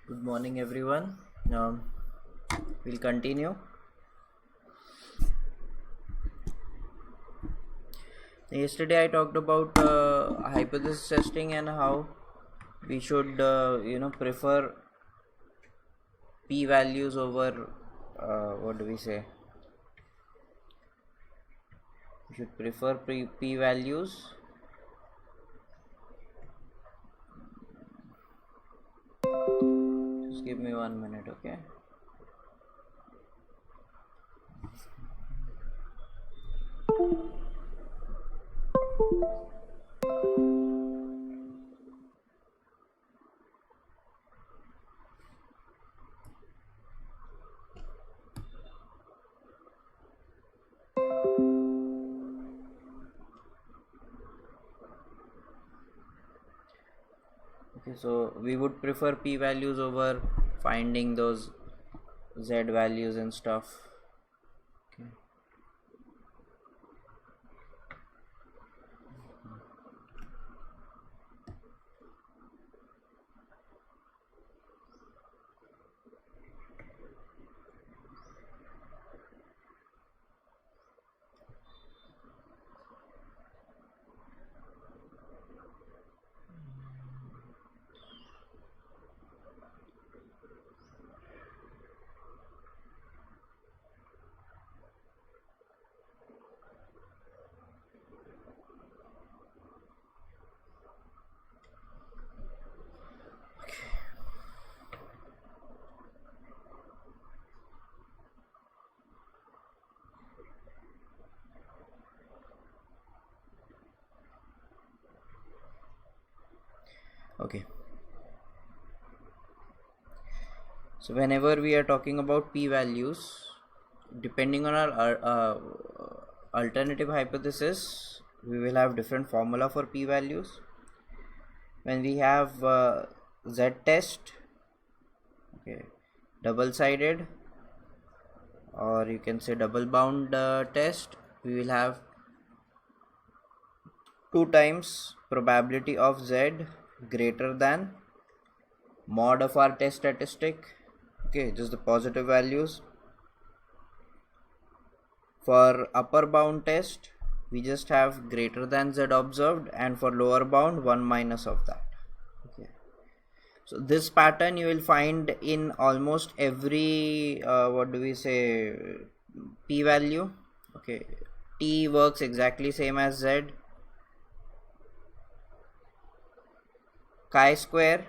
Good morning, everyone. We'll continue. Yesterday, I talked about hypothesis testing and how we should, prefer p values over what do we say? We should prefer p values. Just give me 1 minute, okay? Okay, so we would prefer p values over finding those z values and stuff. Okay. Okay, so whenever we are talking about p values, depending on our alternative hypothesis, we will have different formula for p values. When we have z test, okay, double sided, or you can say double bound test, we will have 2 times probability of z greater than mod of our test statistic, okay, just the positive values. For upper bound test, we just have greater than z observed, and for lower bound 1 minus of that. Okay, so this pattern you will find in almost every what do we say, p value. Okay, t works exactly same as z. Chi-square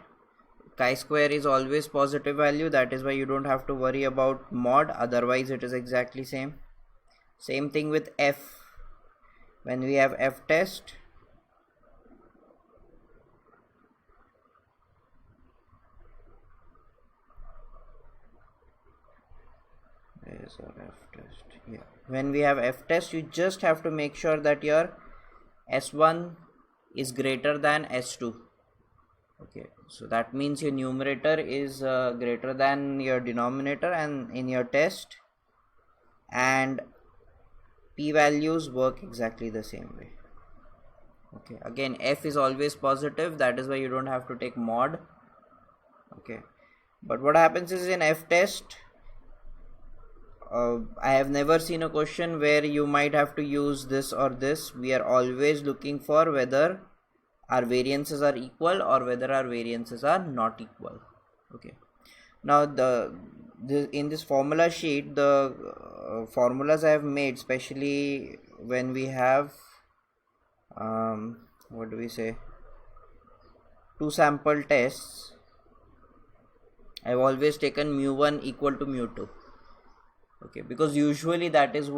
is always positive value, that is why you don't have to worry about mod, otherwise it is exactly same thing with f. When we have f test, when we have f test, you just have to make sure that your s1 is greater than s2. Okay, so that means your numerator is greater than your denominator and in your test, and p values work exactly the same way. Okay, again f is always positive, that is why you don't have to take mod. Okay, but what happens is in f test, I have never seen a question where you might have to use this or this. We are always looking for whether our variances are equal or whether our variances are not equal. Okay, now in this formula sheet, the formulas I have made, especially when we have what do we say, 2 sample tests, I've always taken mu1 equal to mu2. Okay, because usually that is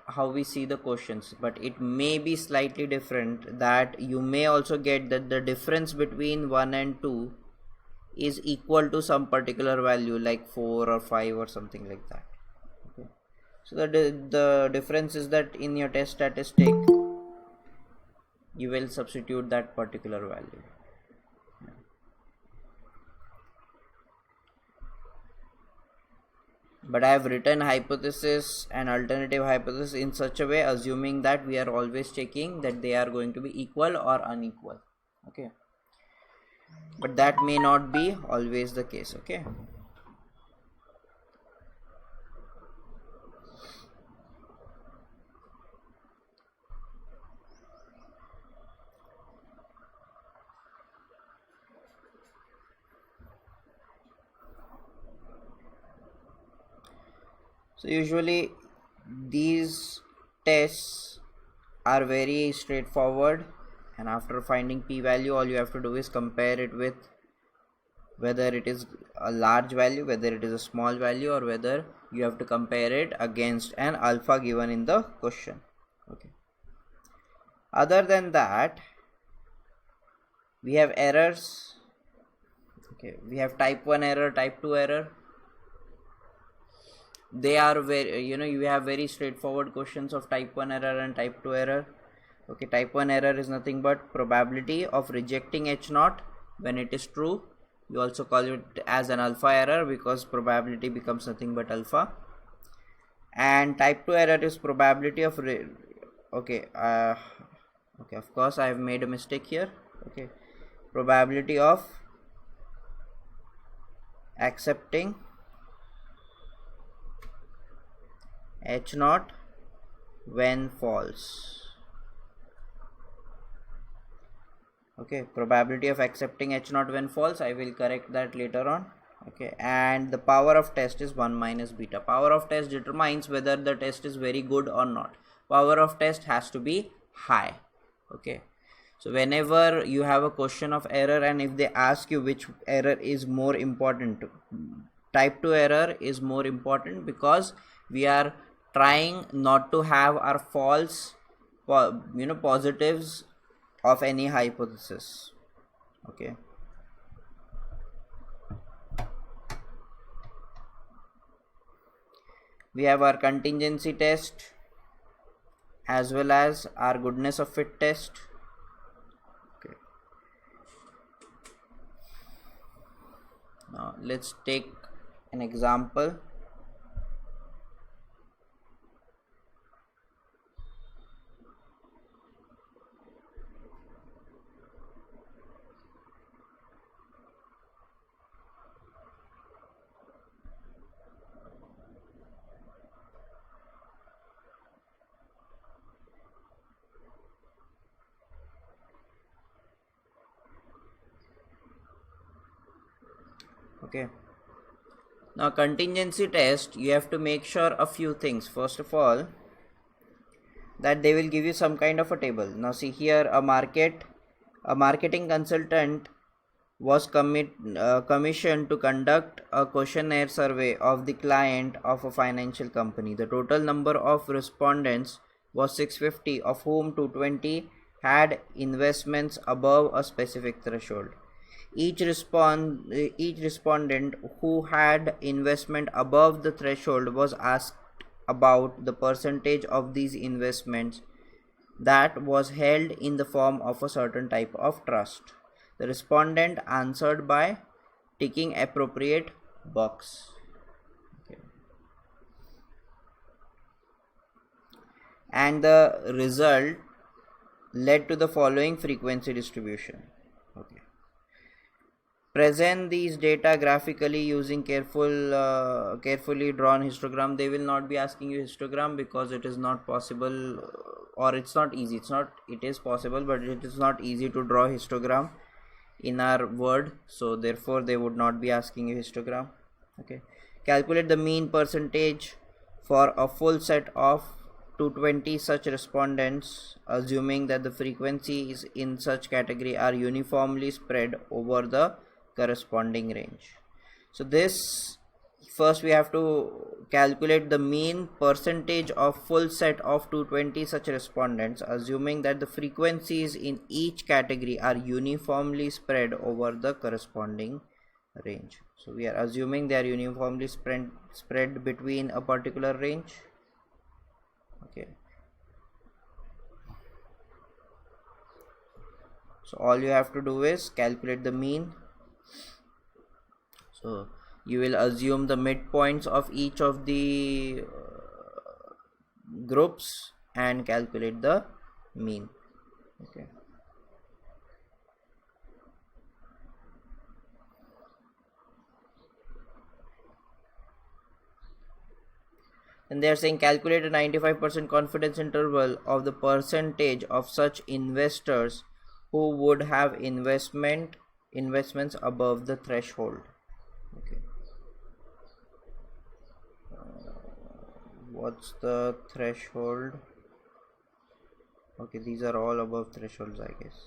how we see the questions, but it may be slightly different, that you may also get that the difference between 1 and 2 is equal to some particular value like 4 or 5 or something like that. Okay, so the difference is that in your test statistic you will substitute that particular value. But I have written hypothesis and alternative hypothesis in such a way, assuming that we are always checking that they are going to be equal or unequal. Okay, but that may not be always the case. Okay, so usually these tests are very straightforward, and after finding p-value, all you have to do is compare it with whether it is a large value, whether it is a small value, or whether you have to compare it against an alpha given in the question. Okay, other than that, we have errors. Okay, we have type 1 error, type 2 error. They are very, you have very straightforward questions of type 1 error and type 2 error. Okay, type 1 error is nothing but probability of rejecting h naught when it is true. You also call it as an alpha error because probability becomes nothing but alpha. And type 2 error is probability of okay, of course I have made a mistake here. Okay, probability of accepting h naught when false. Okay, probability of accepting h naught when false, I will correct that later on. Okay, and the power of test is 1 minus beta. Power of test determines whether the test is very good or not. Power of test has to be high. Okay, so whenever you have a question of error and if they ask you which error is more important, type 2 error is more important because we are trying not to have our false positives of any hypothesis. Okay, we have our contingency test as well as our goodness of fit test. Okay, now let's take an example. Okay, now contingency test, you have to make sure a few things. First of all, that they will give you some kind of a table. Now see here, a marketing consultant was commissioned to conduct a questionnaire survey of the client of a financial company. The total number of respondents was 650, of whom 220 had investments above a specific threshold. Each respondent who had investment above the threshold was asked about the percentage of these investments that was held in the form of a certain type of trust. The respondent answered by ticking appropriate box. Okay. And the result led to the following frequency distribution. Okay. Present these data graphically using carefully drawn histogram. They will not be asking you histogram because it is not possible, or it's not easy. It is possible, but it is not easy to draw histogram in our Word, so therefore they would not be asking you histogram. Okay, calculate the mean percentage for a full set of 220 such respondents, assuming that the frequencies in such category are uniformly spread over the corresponding range. So this, first we have to calculate the mean percentage of full set of 220 such respondents, assuming that the frequencies in each category are uniformly spread over the corresponding range. So we are assuming they are uniformly spread between a particular range. Okay, so all you have to do is calculate the mean. So you will assume the midpoints of each of the groups and calculate the mean. Okay, and they are saying calculate a 95% confidence interval of the percentage of such investors who would have investments above the threshold. Okay, what's the threshold? Okay, these are all above thresholds, I guess.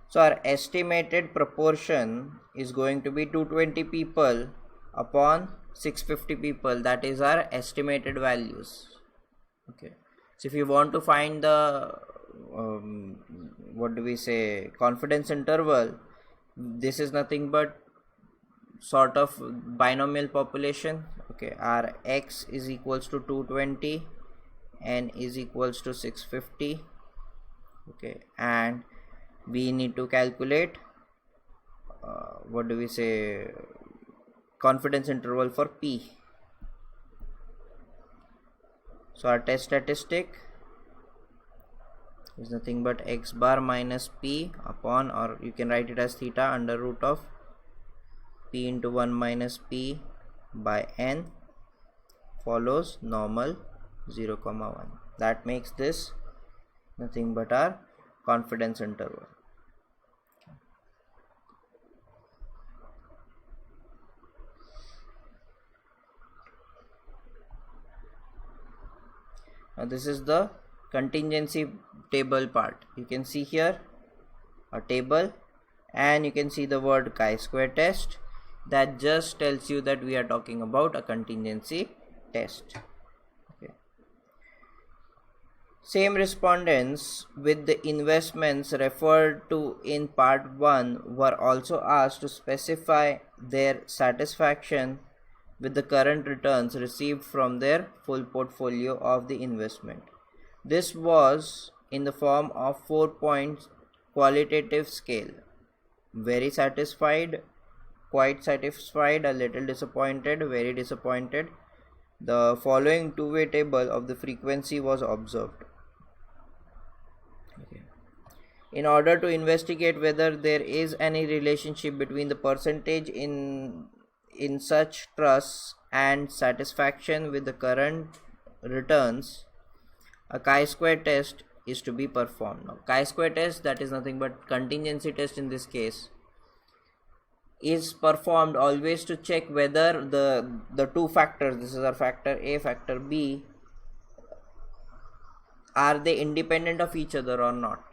So our estimated proportion is going to be 220 people upon 650 people. That is our estimated values. Okay, so if you want to find the confidence interval, this is nothing but sort of binomial population. Okay, our x is equals to 220, n is equals to 650. Okay, and we need to calculate confidence interval for p. So our test statistic is nothing but x bar minus p upon, or you can write it as theta under root of p into 1 minus p by n follows normal 0, 1. That makes this nothing but our confidence interval. Now this is the contingency table part. You can see here a table, and you can see the word chi-square test. That just tells you that we are talking about a contingency test. Okay. Same respondents with the investments referred to in part 1 were also asked to specify their satisfaction with the current returns received from their full portfolio of the investment. This was in the form of 4-point qualitative scale. Very satisfied, quite satisfied, a little disappointed, very disappointed. The following two-way table of the frequency was observed. Okay. In order to investigate whether there is any relationship between the percentage in such trusts and satisfaction with the current returns, a chi-square test is to be performed. Now, chi-square test, that is nothing but contingency test in this case, is performed always to check whether the two factors, this is our factor A, factor B, are they independent of each other or not.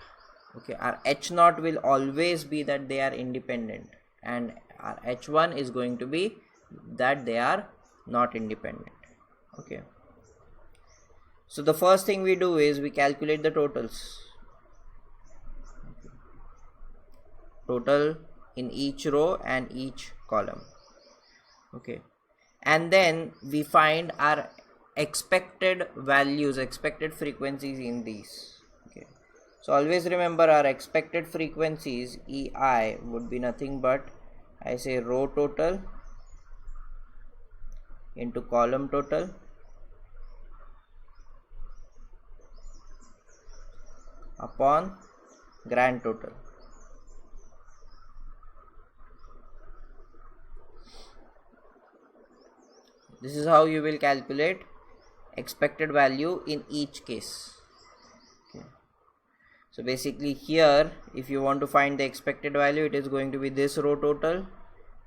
Okay, our H0 will always be that they are independent, and our H1 is going to be that they are not independent. Okay, so the first thing we do is we calculate the totals. Total in each row and each column. Okay, and then we find our expected values, expected frequencies in these. Okay, so always remember our expected frequencies EI would be nothing but, I say, row total into column total upon grand total. This is how you will calculate expected value in each case. Okay. So basically here, if you want to find the expected value, it is going to be this row total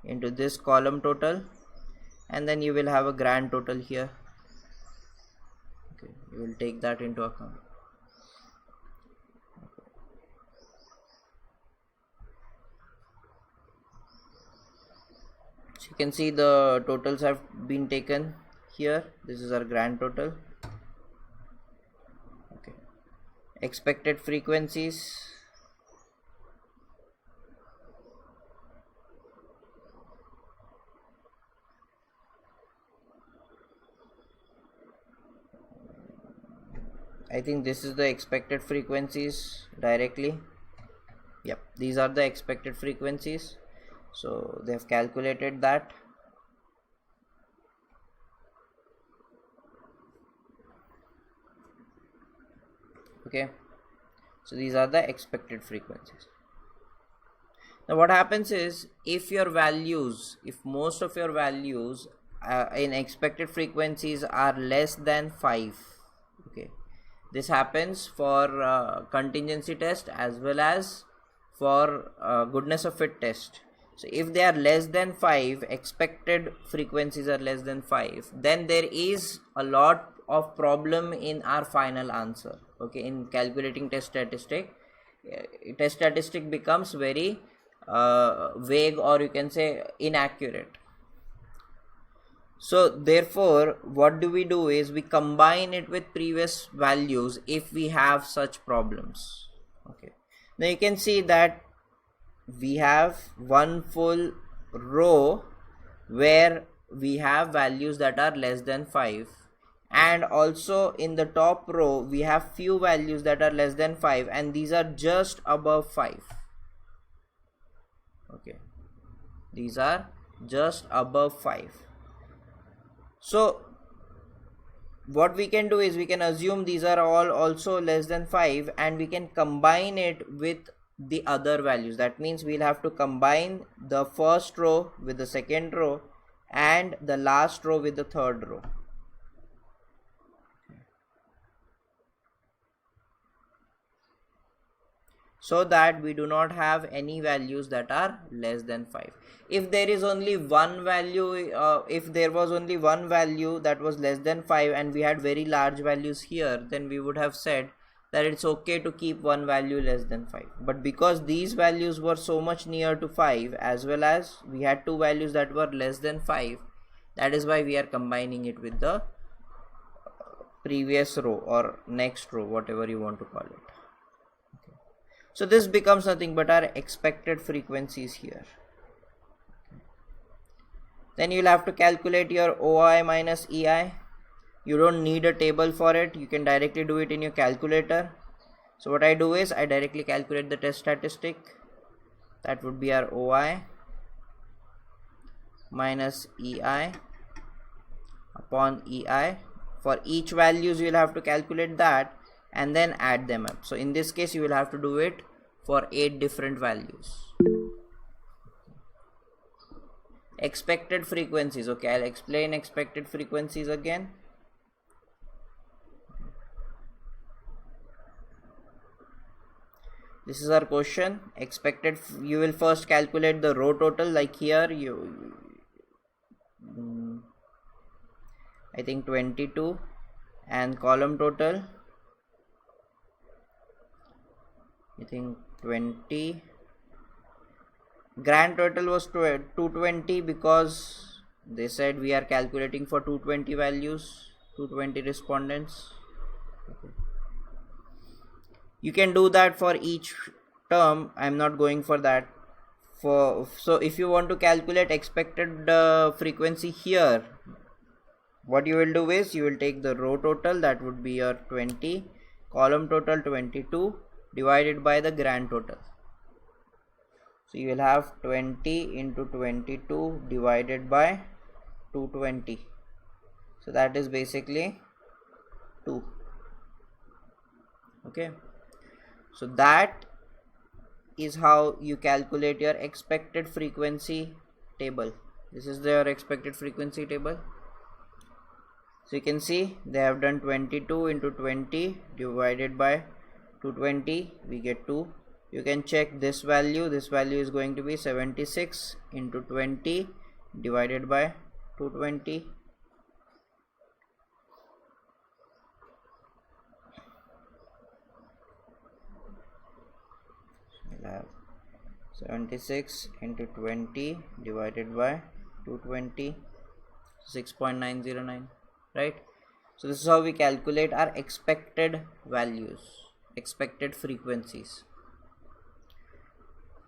into this column total, and then you will have a grand total here. Okay, you will take that into account. So you can see the totals have been taken here. This is our grand total. Okay, expected frequencies. I think this is the expected frequencies directly. Yep, these are the expected frequencies. So they have calculated that. Okay, so these are the expected frequencies. Now what happens is, if your values, if most of your values in expected frequencies are less than 5. Okay, this happens for contingency test as well as for goodness of fit test. So if they are less than 5, expected frequencies are less than 5, then there is a lot of problem in our final answer. Okay, in calculating test statistic becomes very vague, or you can say inaccurate. So therefore what do we do is we combine it with previous values if we have such problems. Okay, now you can see that we have one full row where we have values that are less than 5, and also in the top row we have few values that are less than 5, and these are just above 5. Okay, these are just above 5. So what we can do is we can assume these are all also less than 5, and we can combine it with the other values. That means we'll have to combine the first row with the second row and the last row with the third row. So that we do not have any values that are less than 5. If there is only one value, if there was only one value that was less than 5 and we had very large values here, then we would have said that it's okay to keep one value less than 5. But because these values were so much near to 5, as well as we had two values that were less than 5, that is why we are combining it with the previous row or next row, whatever you want to call it. Okay. So this becomes nothing but our expected frequencies here. Then you'll have to calculate your OI minus EI. You don't need a table for it, you can directly do it in your calculator. So what I do is I directly calculate the test statistic. That would be our OI minus EI upon EI. For each values you will have to calculate that and then add them up. So in this case you will have to do it for 8 different values. Expected frequencies. Okay, I'll explain expected frequencies again. This is our question. Expected, you will first calculate the row total, like here I think 22, and column total I think 20. Grand total was 220 because they said we are calculating for 220 values, 220 respondents. Okay. You can do that for each term. I'm not going for that. So if you want to calculate expected frequency here, what you will do is you will take the row total, that would be your 20, column total 22, divided by the grand total. So you will have 20 into 22 divided by 220. So that is basically 2. Okay. So that is how you calculate your expected frequency table. This is their expected frequency table. So you can see they have done 22 into 20 divided by 220, we get 2. You can check this value is going to be 76 into 20 divided by 220. We'll have 76 into 20 divided by 220, 6.909, right? So this is how we calculate our expected values, expected frequencies.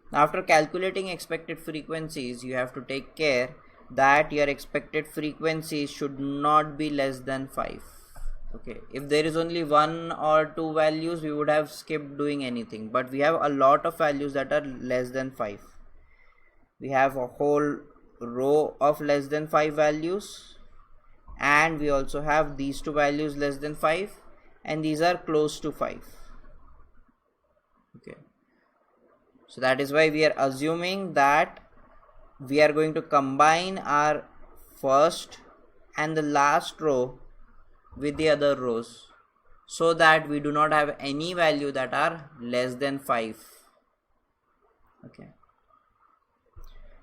Now after calculating expected frequencies, you have to take care that your expected frequencies should not be less than 5. Okay, if there is only 1 or 2 values, we would have skipped doing anything, but we have a lot of values that are less than 5. We have a whole row of less than 5 values, and we also have these two values less than 5, and these are close to 5. Okay, so that is why we are assuming that we are going to combine our first and the last row with the other rows, so that we do not have any value that are less than 5. Okay,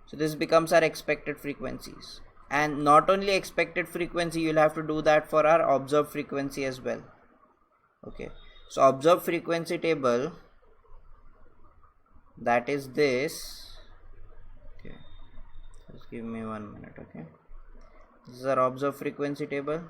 so this becomes our expected frequencies, and not only expected frequency, you'll have to do that for our observed frequency as well. Okay, so observed frequency table, that is this. Okay, just give me 1 minute. Okay, this is our observed frequency table.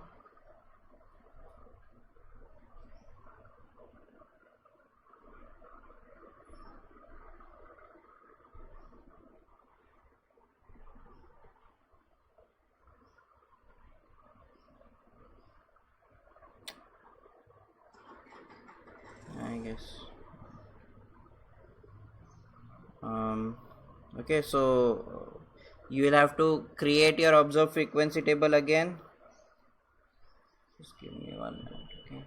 I guess. Okay, so you will have to create your observed frequency table again. Just give me 1 minute. Okay,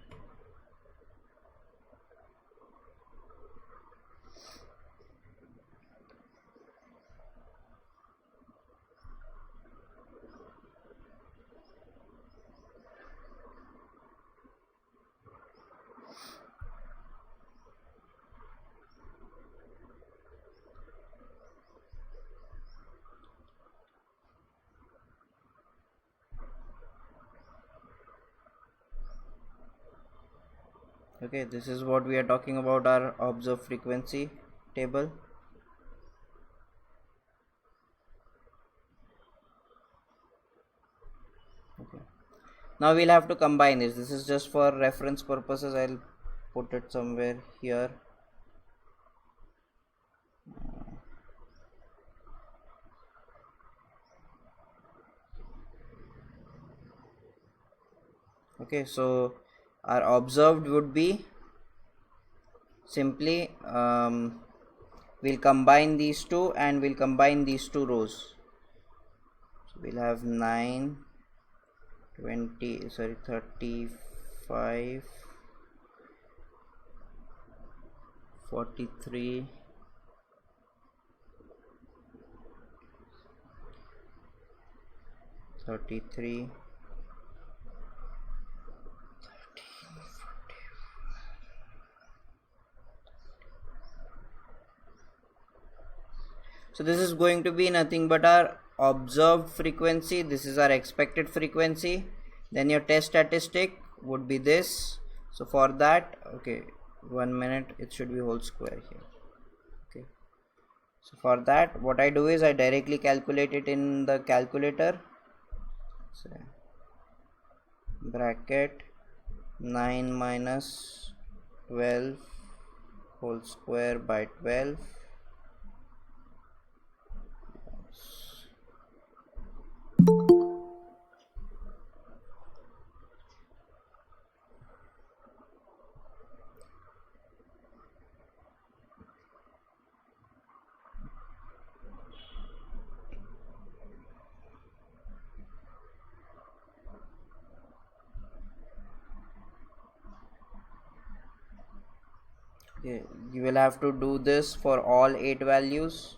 okay, this is what we are talking about, our observed frequency table. Okay, now we'll have to combine this is just for reference purposes. I'll put it somewhere here. Okay, so our observed would be simply we'll combine these two and we'll combine these two rows. So we'll have 9, 20, sorry, 35, 43, 33, so this is going to be nothing but our observed frequency. This is our expected frequency. Then your test statistic would be this. So for that, okay, 1 minute, it should be whole square here. Okay, so for that, what I do is I directly calculate it in the calculator. So bracket 9 minus 12 whole square by 12. Okay, you will have to do this for all 8 values.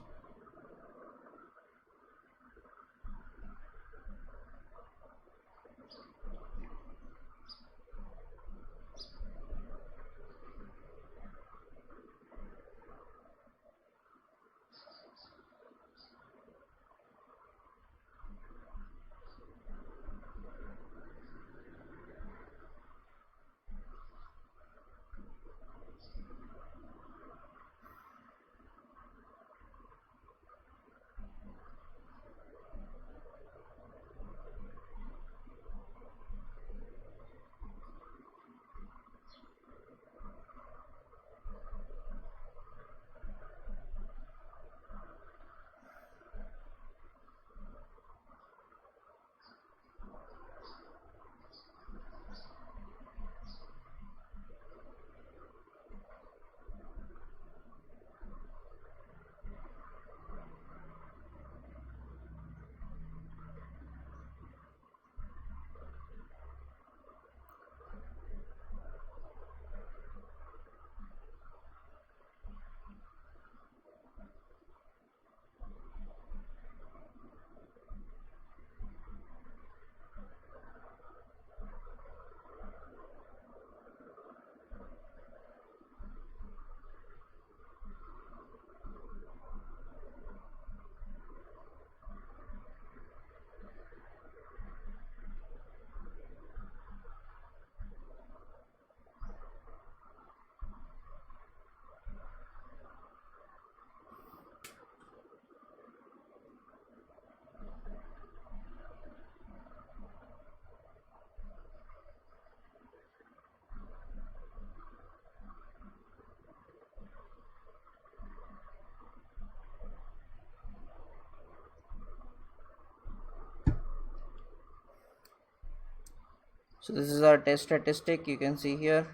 So this is our test statistic. You can see here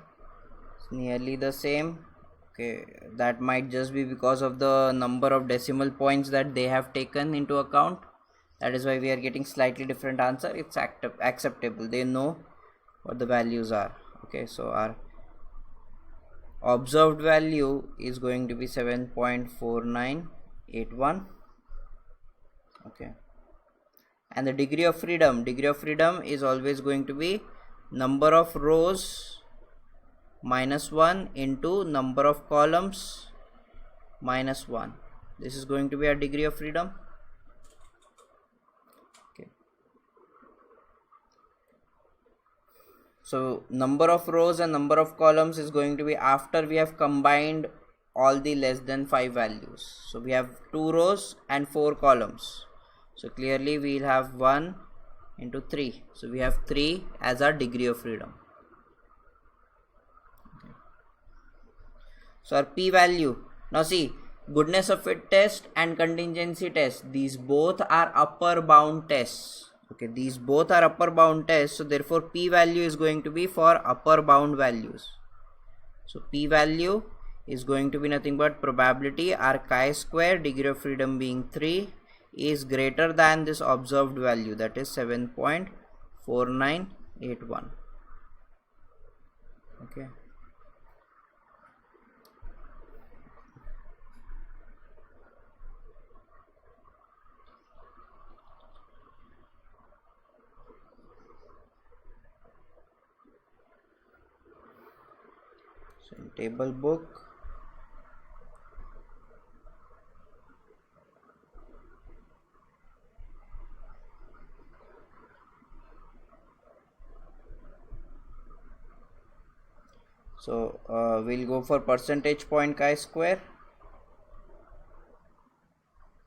it's nearly the same. Okay, that might just be because of the number of decimal points that they have taken into account. That is why we are getting slightly different answer. It's acceptable. They know what the values are. Okay, so our observed value is going to be 7.4981. Okay, and the degree of freedom is always going to be number of rows minus 1 into number of columns minus 1. This is going to be our degree of freedom. Okay, so number of rows and number of columns is going to be after we have combined all the less than 5 values. So we have 2 rows and 4 columns. So clearly we will have 1 into 3. So we have 3 as our degree of freedom. Okay. So our p-value. Now see, goodness of fit test and contingency test, these both are upper bound tests. Okay, these both are upper bound tests. So therefore p-value is going to be for upper bound values. So p-value is going to be nothing but probability r chi-square, degree of freedom being 3, is greater than this observed value, that is 7.4981. Okay. So in table book, so we'll go for percentage point chi-square.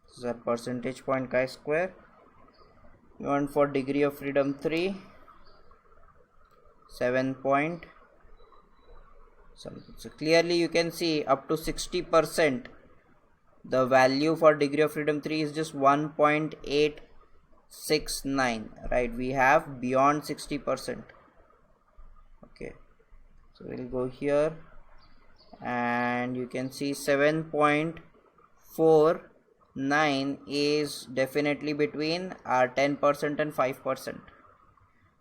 This is our percentage point chi-square. We want for degree of freedom 3, 7 point something. So clearly you can see up to 60%. The value for degree of freedom 3 is just 1.869, right? We have beyond 60%. Okay, so we'll go here and you can see 7.49 is definitely between our 10% and 5%.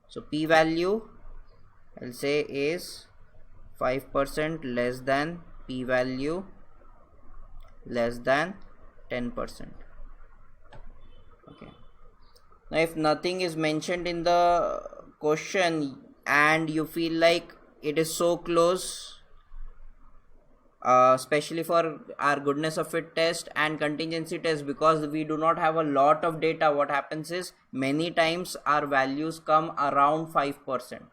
So p value I'll say is 5% less than p value less than 10%. Okay, now if nothing is mentioned in the question and you feel like it is so close, especially for our goodness of fit test and contingency test, because we do not have a lot of data, what happens is many times our values come around 5%.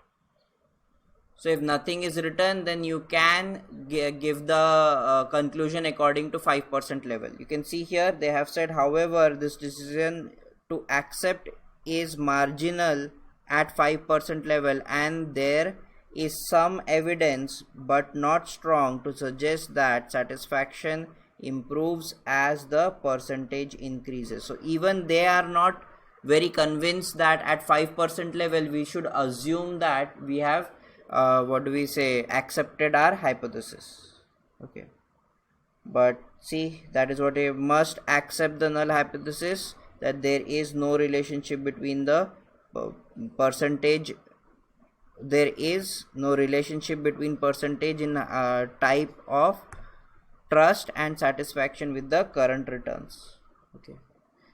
So if nothing is written, then you can give the conclusion according to 5% level. You can see here they have said, however, this decision to accept is marginal at 5% level and there is some evidence but not strong to suggest that satisfaction improves as the percentage increases. So even they are not very convinced that at 5% level we should assume that we have accepted our hypothesis. Okay, but see, that is what we must accept the null hypothesis, that there is no relationship between the percentage. There is no relationship between percentage in type of trust and satisfaction with the current returns. Okay,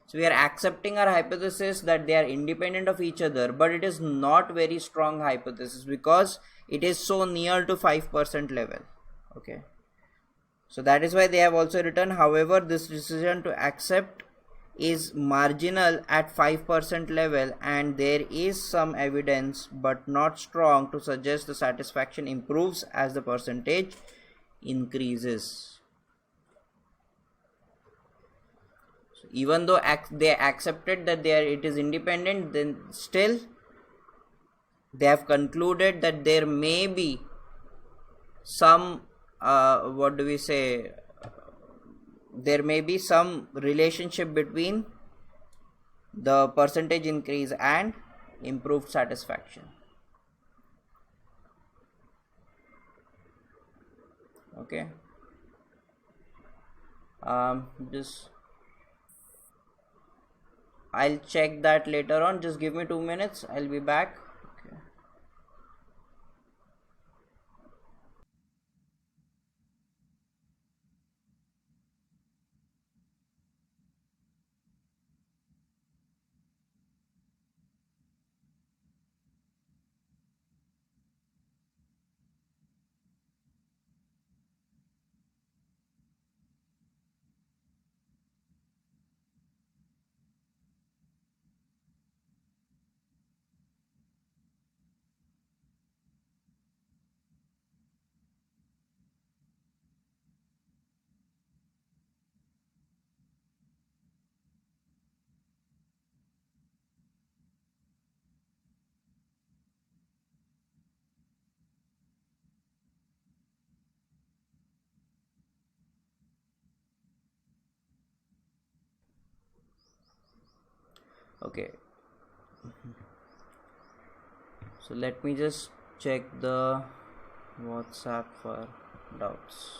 so we are accepting our hypothesis that they are independent of each other, but it is not very strong hypothesis because it is so near to 5% level. Okay, so that is why they have also written, however, this decision to accept is marginal at 5% level and there is some evidence but not strong to suggest the satisfaction improves as the percentage increases. Even though they accepted that it is independent, then still they have concluded that there may be some there may be some relationship between the percentage increase and improved satisfaction. Okay, just I'll check that later on. Just give me 2 minutes, I'll be back. Okay. Okay, so let me just check the WhatsApp for doubts.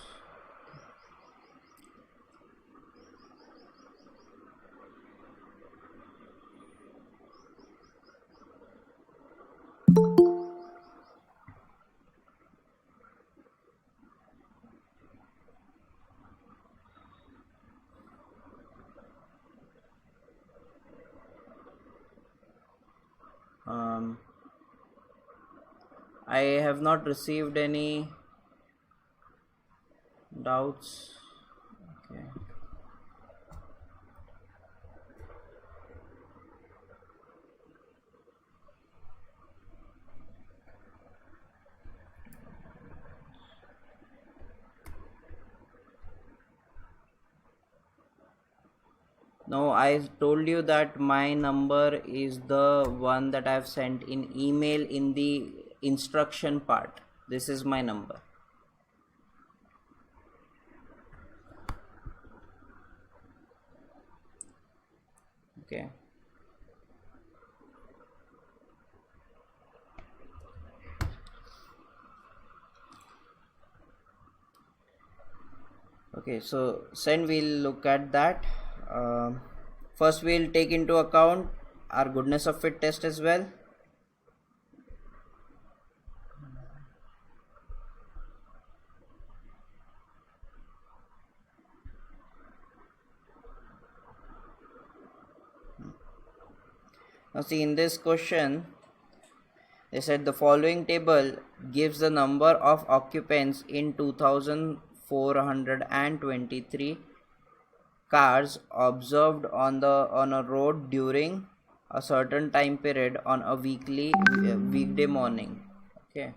I have not received any doubts. Okay. No, I told you that my number is the one that I've sent in email in the instruction part. This is my number. Okay. Okay, so then we'll look at that. First, we'll take into account our goodness of fit test as well. Now see, in this question they said the following table gives the number of occupants in 2423 cars observed on a road during a certain time period on a weekday morning. Okay.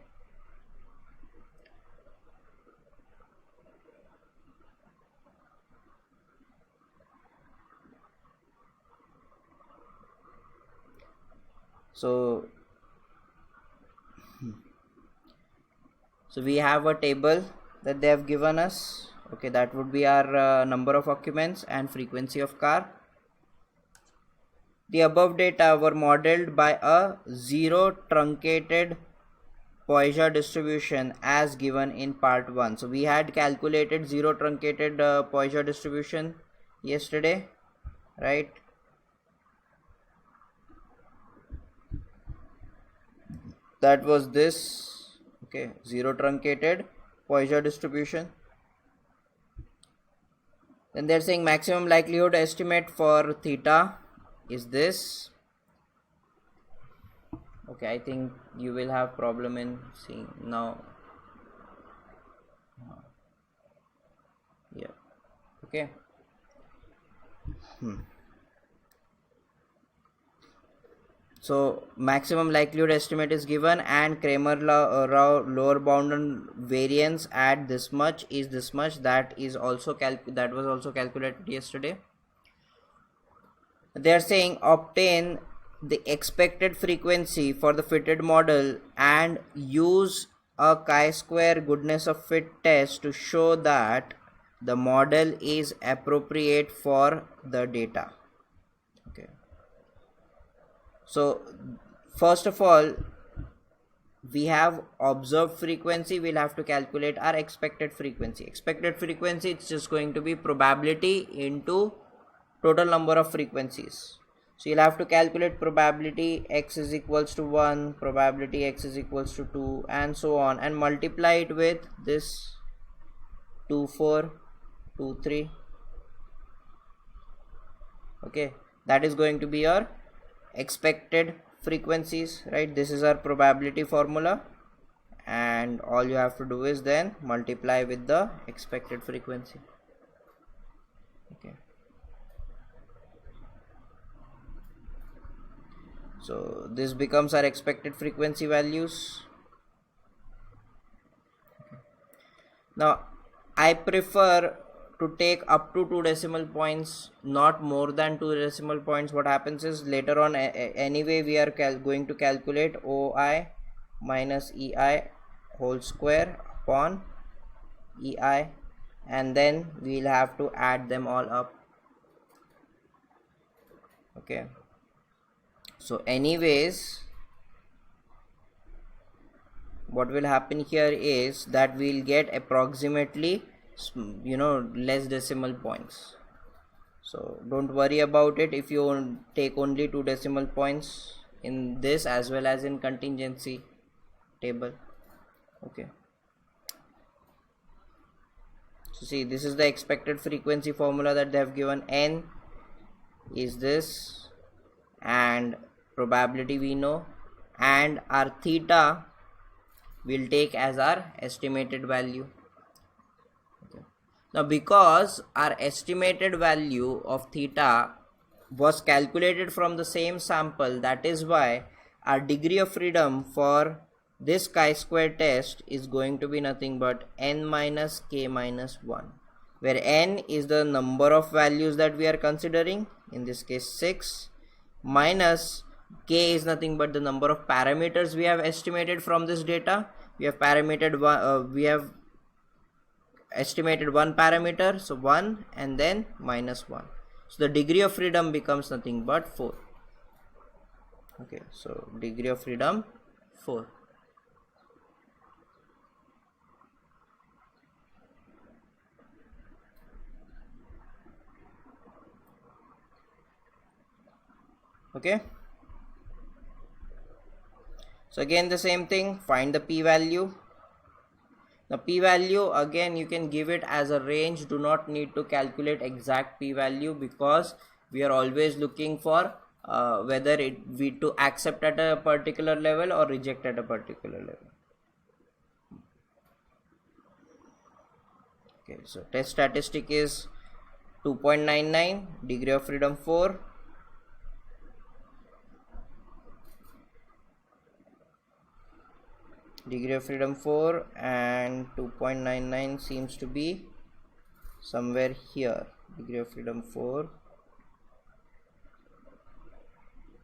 So we have a table that they have given us. Okay, that would be our number of occupants and frequency of car. The above data were modeled by a zero truncated Poisson distribution as given in part 1. So we had calculated zero truncated Poisson distribution yesterday, right? That was this. Okay, zero truncated Poisson distribution. Then they're saying maximum likelihood estimate for theta is this. Okay, I think you will have problem in seeing now. Yeah. Okay. So maximum likelihood estimate is given, and Kramer lower bound on variance at this much is this much. That is also that was also calculated yesterday. They are saying obtain the expected frequency for the fitted model and use a chi-square goodness of fit test to show that the model is appropriate for the data. Okay. So first of all, we have observed frequency, we'll have to calculate our expected frequency. Expected frequency, it's just going to be probability into total number of frequencies. So you'll have to calculate probability x is equals to 1, probability x is equals to 2, and so on, and multiply it with this 2 4 2 3. Okay, that is going to be your expected frequencies, right? This is our probability formula, and all you have to do is then multiply with the expected frequency. Okay, so this becomes our expected frequency values. Now I prefer to take up to 2 decimal points, not more than 2 decimal points. What happens is later on anyway we are going to calculate OI minus EI whole square upon EI, and then we'll have to add them all up. Okay, so anyways what will happen here is that we'll get approximately less decimal points. So don't worry about it if you take only 2 decimal points in this as well as in contingency table. Okay, so see, this is the expected frequency formula that they have given. N is this, and probability we know, and our theta we'll take as our estimated value. Now because our estimated value of theta was calculated from the same sample, that is why our degree of freedom for this chi-square test is going to be nothing but n minus k minus 1, where n is the number of values that we are considering, in this case 6, minus k is nothing but the number of parameters we have estimated from this data. We have estimated one parameter, so 1 and then minus 1, so the degree of freedom becomes nothing but 4. Okay, so degree of freedom 4. Okay, so again the same thing, find the p-value. The p-value, again you can give it as a range, do not need to calculate exact p-value, because we are always looking for whether we to accept at a particular level or reject at a particular level. Okay, so test statistic is 2.99, degree of freedom 4. Degree of freedom 4 and 2.99 seems to be somewhere here. Degree of freedom 4,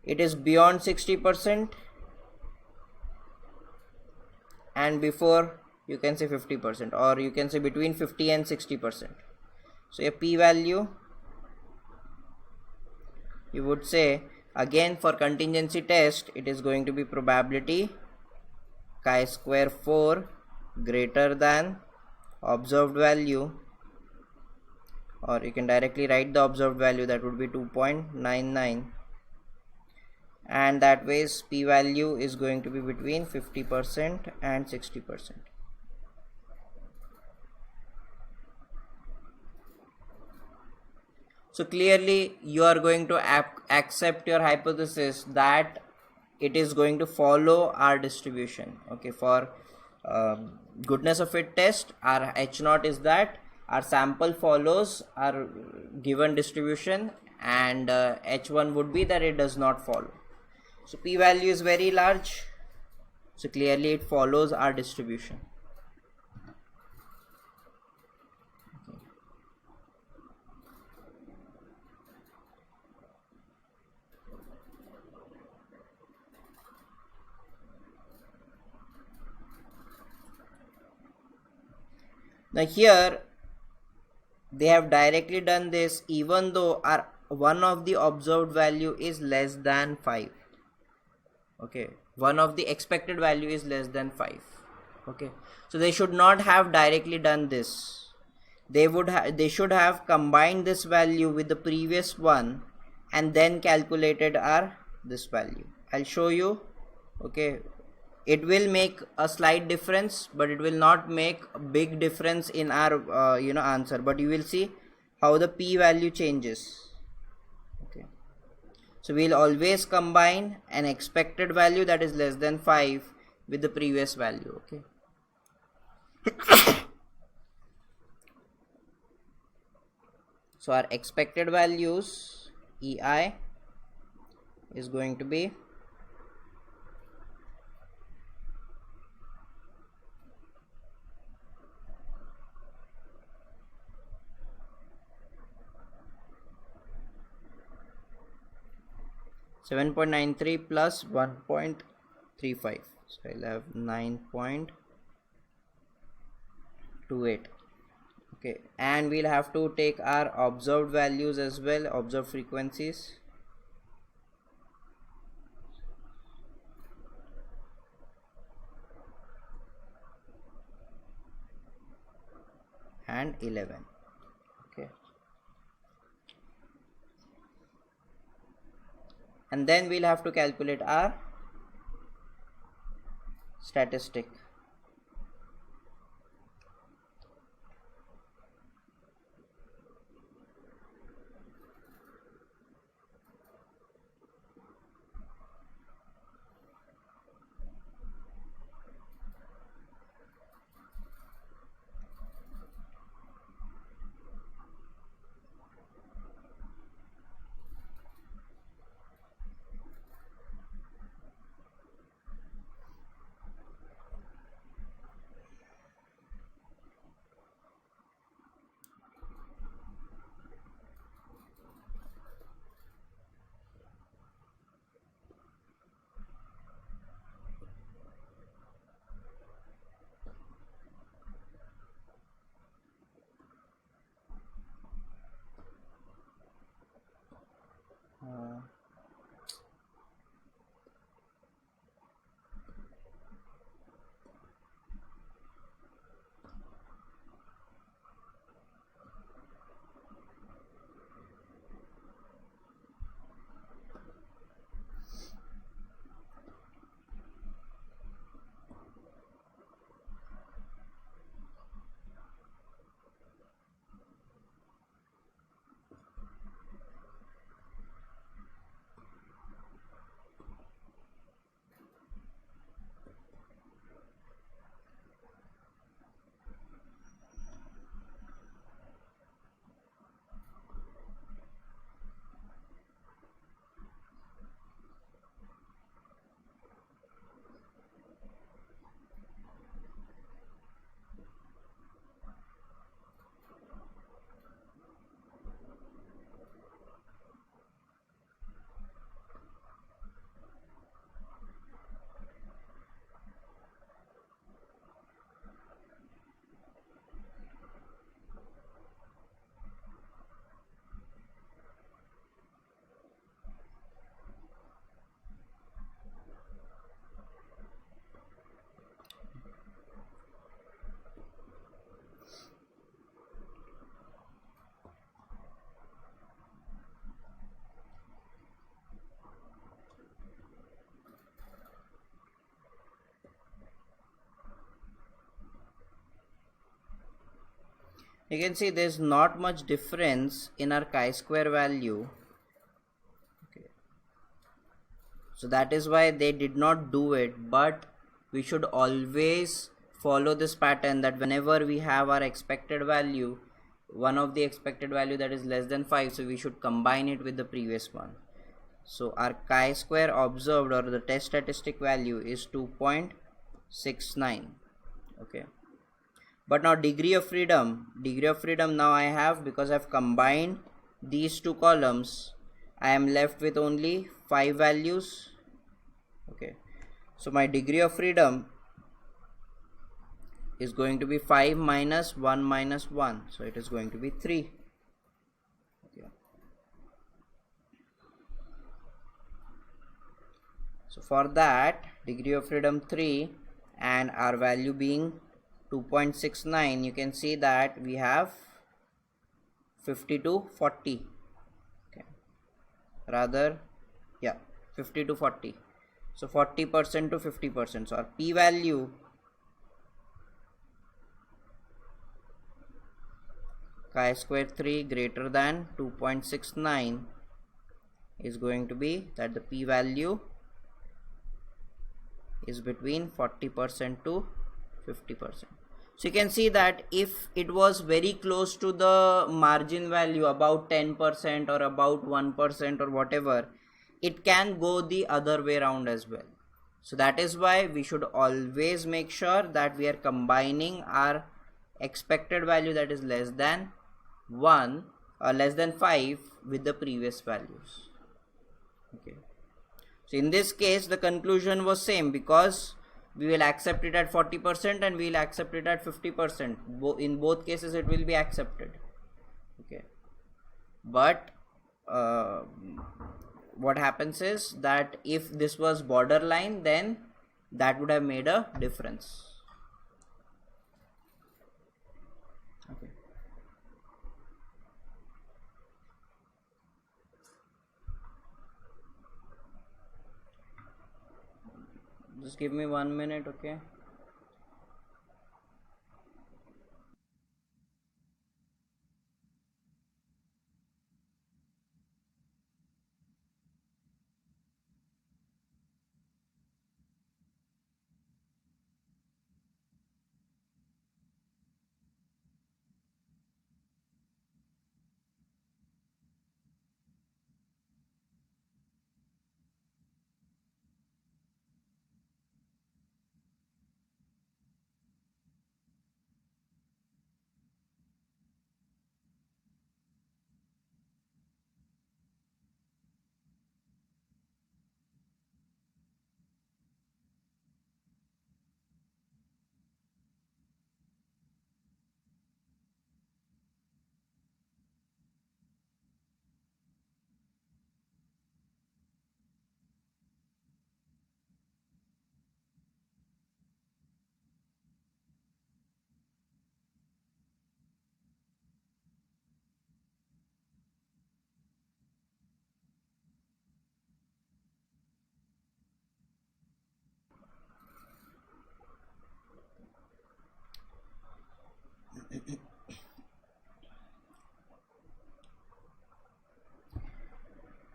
it is beyond 60% and before, you can say 50%, or you can say between 50 and 60%. So a p-value, you would say, again for contingency test, it is going to be probability chi-square 4 greater than observed value, or you can directly write the observed value, that would be 2.99, and that ways p-value is going to be between 50% and 60%. So clearly you are going to accept your hypothesis that it is going to follow our distribution. Okay, for goodness of fit test, our H0 is that our sample follows our given distribution, and H1 would be that it does not follow. So p-value is very large, so clearly it follows our distribution. Now here they have directly done this even though one of the observed value is less than 5. Okay, one of the expected value is less than 5. Okay, so they should not have directly done this. They should have combined this value with the previous one and then calculated our this value. I'll show you. Okay, it will make a slight difference, but it will not make a big difference in our answer, but you will see how the p value changes. Okay, so we'll always combine an expected value that is less than 5 with the previous value. Okay. So our expected values ei is going to be 7.93 plus 1.35, so I'll have 9.28. Okay, and we'll have to take our observed values as well, observed frequencies. And 11. Okay, and then we'll have to calculate our statistic. You can see there's not much difference in our chi-square value. Okay, so that is why they did not do it, but we should always follow this pattern that whenever we have our expected value, one of the expected value that is less than 5, so we should combine it with the previous one. So our chi-square observed or the test statistic value is 2.69. okay, but now degree of freedom now I have, because I've combined these two columns, I am left with only 5 values. Okay, so my degree of freedom is going to be 5 minus 1 minus 1, so it is going to be 3. Okay. So for that, degree of freedom 3 and our value being 2.69, you can see that we have 50 to 40. Okay. Rather, yeah, 50 to 40. So 40% to 50%. So our p value chi-square 3 greater than 2.69 is going to be that the p value is between 40% to 50%. So you can see that if it was very close to the margin value, about 10% or about 1% or whatever, it can go the other way around as well. So that is why we should always make sure that we are combining our expected value, that is less than 1 or less than 5, with the previous values. Okay. So in this case the conclusion was same, because we will accept it at 40% and we will accept it at 50%. In both cases it will be accepted. Okay. But what happens is that if this was borderline, then that would have made a difference. Okay. Just give me 1 minute, okay?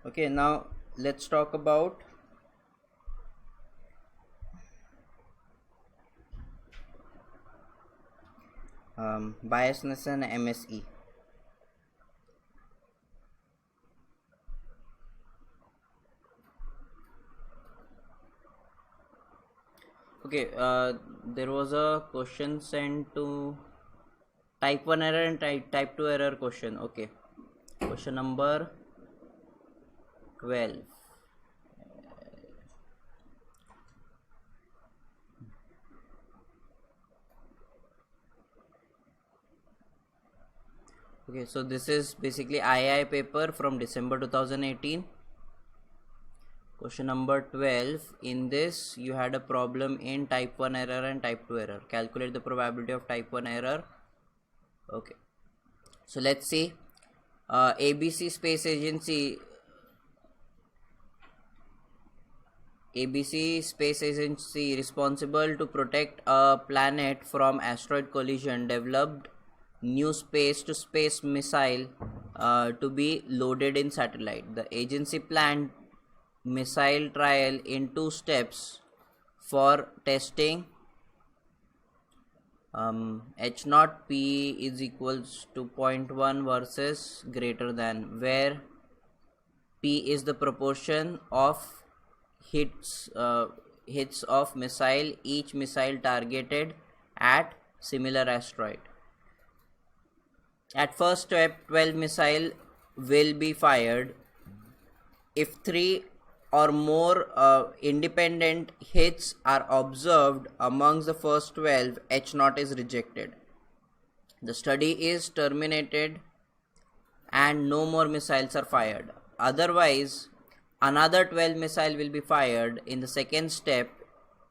Okay, now let's talk about biasness and MSE. Okay, there was a question sent to type 1 error and type 2 error question. Okay, question number 12. Okay, so this is basically II paper from December 2018. Question number 12. In this you had a problem in type 1 error and type 2 error. Calculate the probability of type 1 error. Okay, so let's see. ABC Space Agency responsible to protect a planet from asteroid collision developed new space to space missile to be loaded in satellite. The agency planned missile trial in 2 steps for testing H naught P is equals to 0.1 versus greater than, where P is the proportion of hits of missile, each missile targeted at similar asteroid. At first step 12 missile will be fired. If 3 or more independent hits are observed amongst the first 12, H naught is rejected. The study is terminated and no more missiles are fired. Otherwise, another 12 missile will be fired in the second step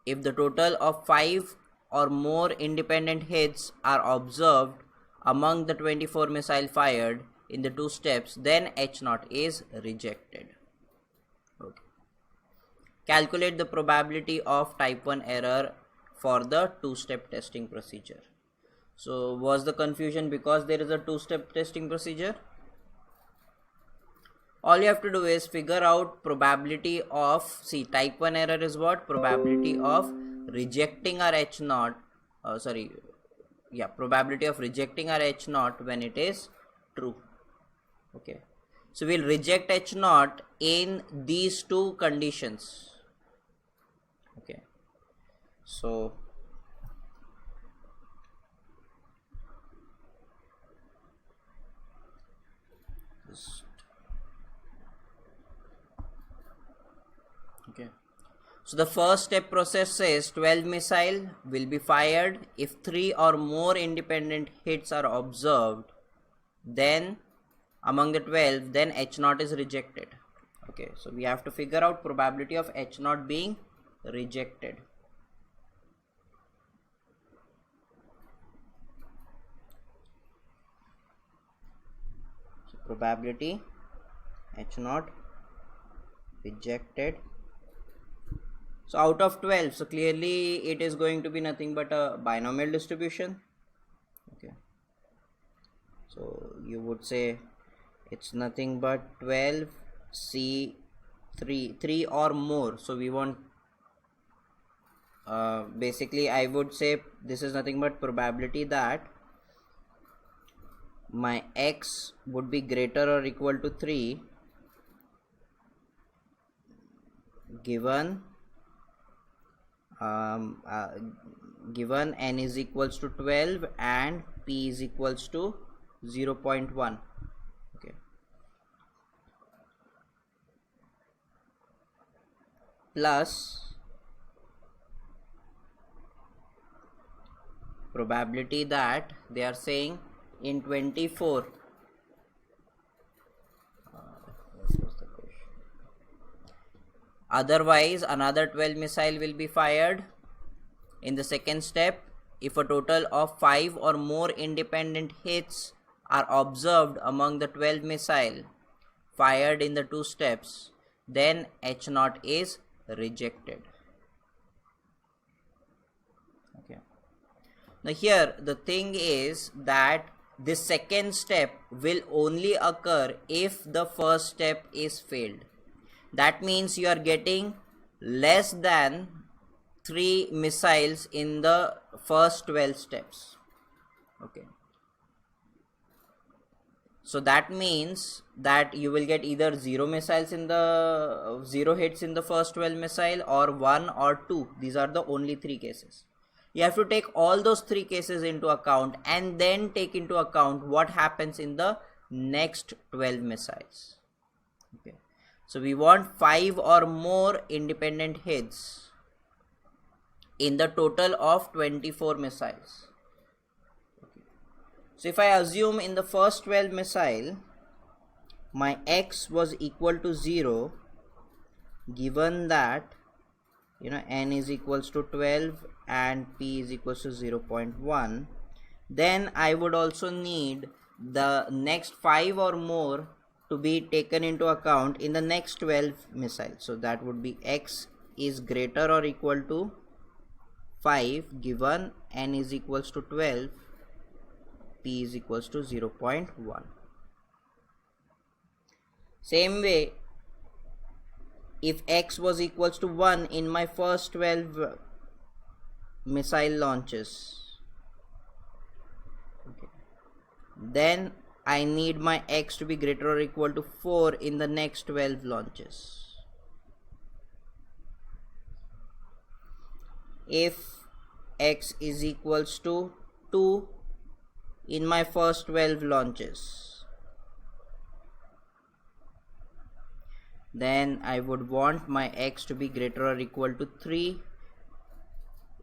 if the total of 5 or more independent hits are observed among the 24 missile fired in the two steps, then H0 is rejected. Okay. Calculate the probability of type 1 error for the two-step testing procedure. So was the confusion because there is a two-step testing procedure? All you have to do is figure out probability of, see, type 1 error is what? Probability of rejecting our H0, probability of rejecting our H0 when it is true. Okay, so we'll reject H0 in these two conditions. Okay, so okay, so the first step process says 12 missile will be fired if 3 or more independent hits are observed, then among the 12, then H0 is rejected. Okay, so we have to figure out probability of H0 being rejected. So probability H0 rejected. So out of 12, so clearly it is going to be nothing but a binomial distribution. Okay, so you would say it's nothing but 12 C 3 or more. So we want basically I would say this is nothing but probability that my X would be greater or equal to 3 given given n is equals to 12 and p is equals to 0.1. Okay, plus probability that they are saying in 24 otherwise another 12 missile will be fired in the second step if a total of 5 or more independent hits are observed among the 12 missile fired in the two steps, then H0 is rejected. Okay, now here the thing is that this second step will only occur if the first step is failed. That means you are getting less than 3 missiles in the first 12 steps. Okay, so that means that you will get either 0 missiles in the 0 hits in the first 12 missile or 1 or 2. These are the only 3 cases. You have to take all those 3 cases into account and then take into account what happens in the next 12 missiles. Okay, so we want 5 or more independent hits in the total of 24 missiles. Okay, so if I assume in the first 12 missile my X was equal to 0 given that n is equals to 12 and p is equals to 0.1, then I would also need the next 5 or more to be taken into account in the next 12 missiles. So that would be X is greater or equal to 5 given n is equals to 12, p is equals to 0.1. Same way, if X was equals to 1 in my first 12 missile launches, okay, then I need my X to be greater or equal to 4 in the next 12 launches. If X is equals to 2 in my first 12 launches, then I would want my X to be greater or equal to 3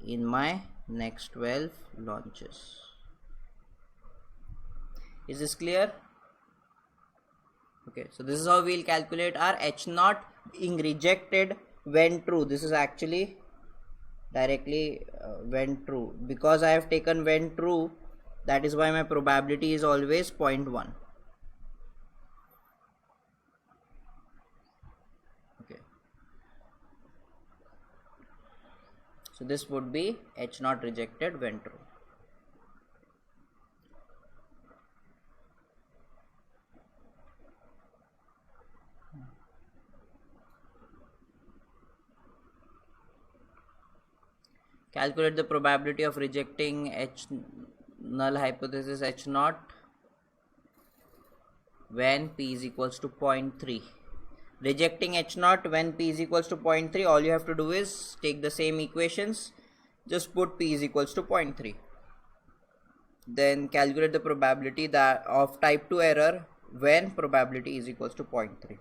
in my next 12 launches. Is this clear? Okay, so this is how we'll calculate our H naught being rejected when true. This is actually directly when true, because I have taken when true, that is why my probability is always 0.1. Okay, so this would be H naught rejected when true. Calculate the probability of rejecting H null hypothesis H naught when P is equals to 0.3. Rejecting H naught when P is equals to 0.3, all you have to do is take the same equations, just put P is equals to 0.3. Then calculate the probability that of type 2 error when probability is equals to 0.3.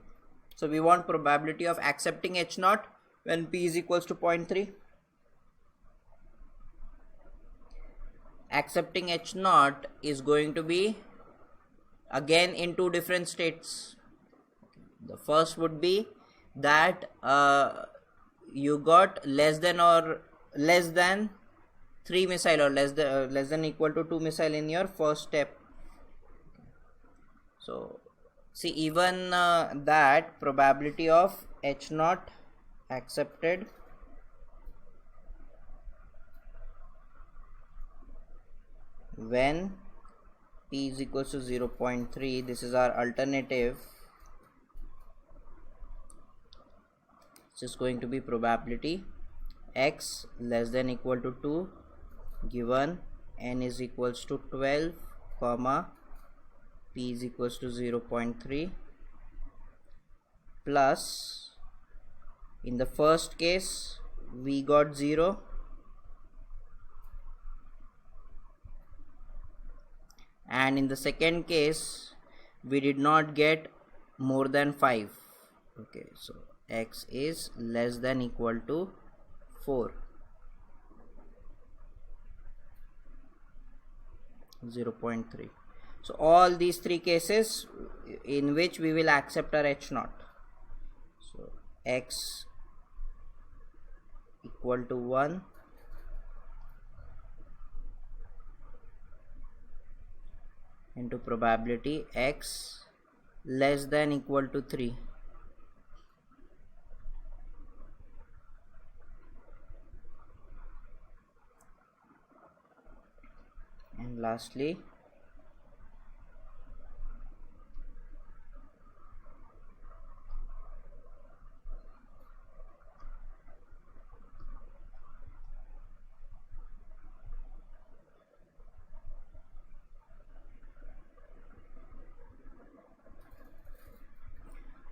So we want probability of accepting H naught when P is equals to 0.3. Accepting H naught is going to be again in two different states. The first would be that you got less than 3 missile or less than equal to 2 missile in your first step. So see, even that probability of H naught accepted when P is equals to 0.3, this is our alternative. It's going to be probability x less than equal to 2 given n is equals to 12 comma P is equals to 0.3 plus, in the first case we got 0, and in the second case we did not get more than 5. Okay, so x is less than equal to 4, 0.3. So all these three cases in which we will accept our H naught. So x equal to 1 into probability x less than equal to 3. And lastly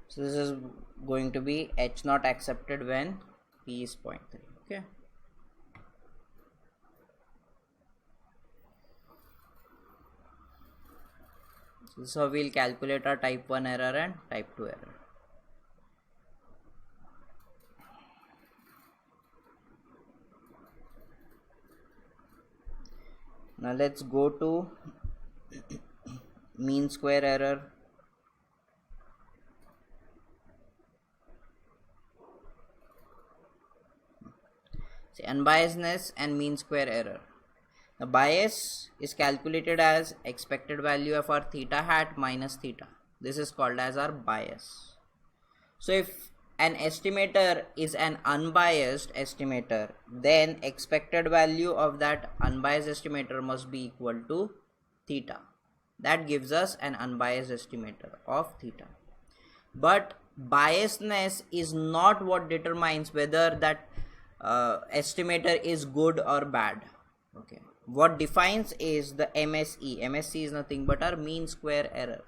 so this is going to be H naught accepted when P is 0.3. Okay, so this is how we'll calculate our type 1 error and type 2 error. Now let's go to mean square error. See, unbiasedness and mean square error. The bias is calculated as expected value of our theta hat minus theta. This is called as our bias. So if an estimator is an unbiased estimator, then expected value of that unbiased estimator must be equal to theta. That gives us an unbiased estimator of theta. But biasness is not what determines whether that estimator is good or bad. Okay, what defines is the MSE. MSE is nothing but our mean square error.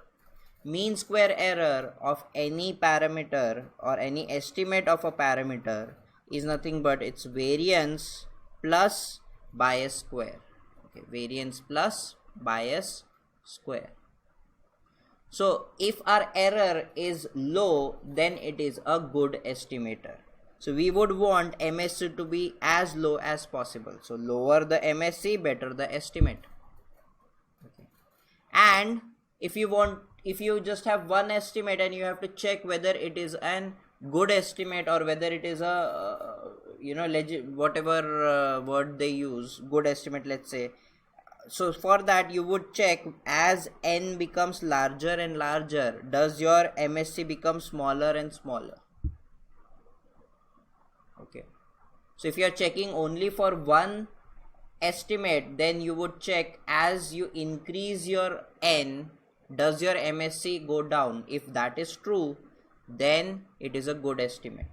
Mean square error of any parameter or any estimate of a parameter is nothing but its variance plus bias square. Okay, variance plus bias square. So if our error is low, then it is a good estimator. So we would want MSE to be as low as possible. So lower the MSE, better the estimate. Okay. And if you want if you just have one estimate and you have to check whether it is an good estimate or whether it is a whatever word they use, good estimate, let's say. So for that you would check, as n becomes larger and larger, does your MSE become smaller and smaller? Okay, so if you are checking only for one estimate, then you would check, as you increase your n, does your MSE go down? If that is true, then it is a good estimate.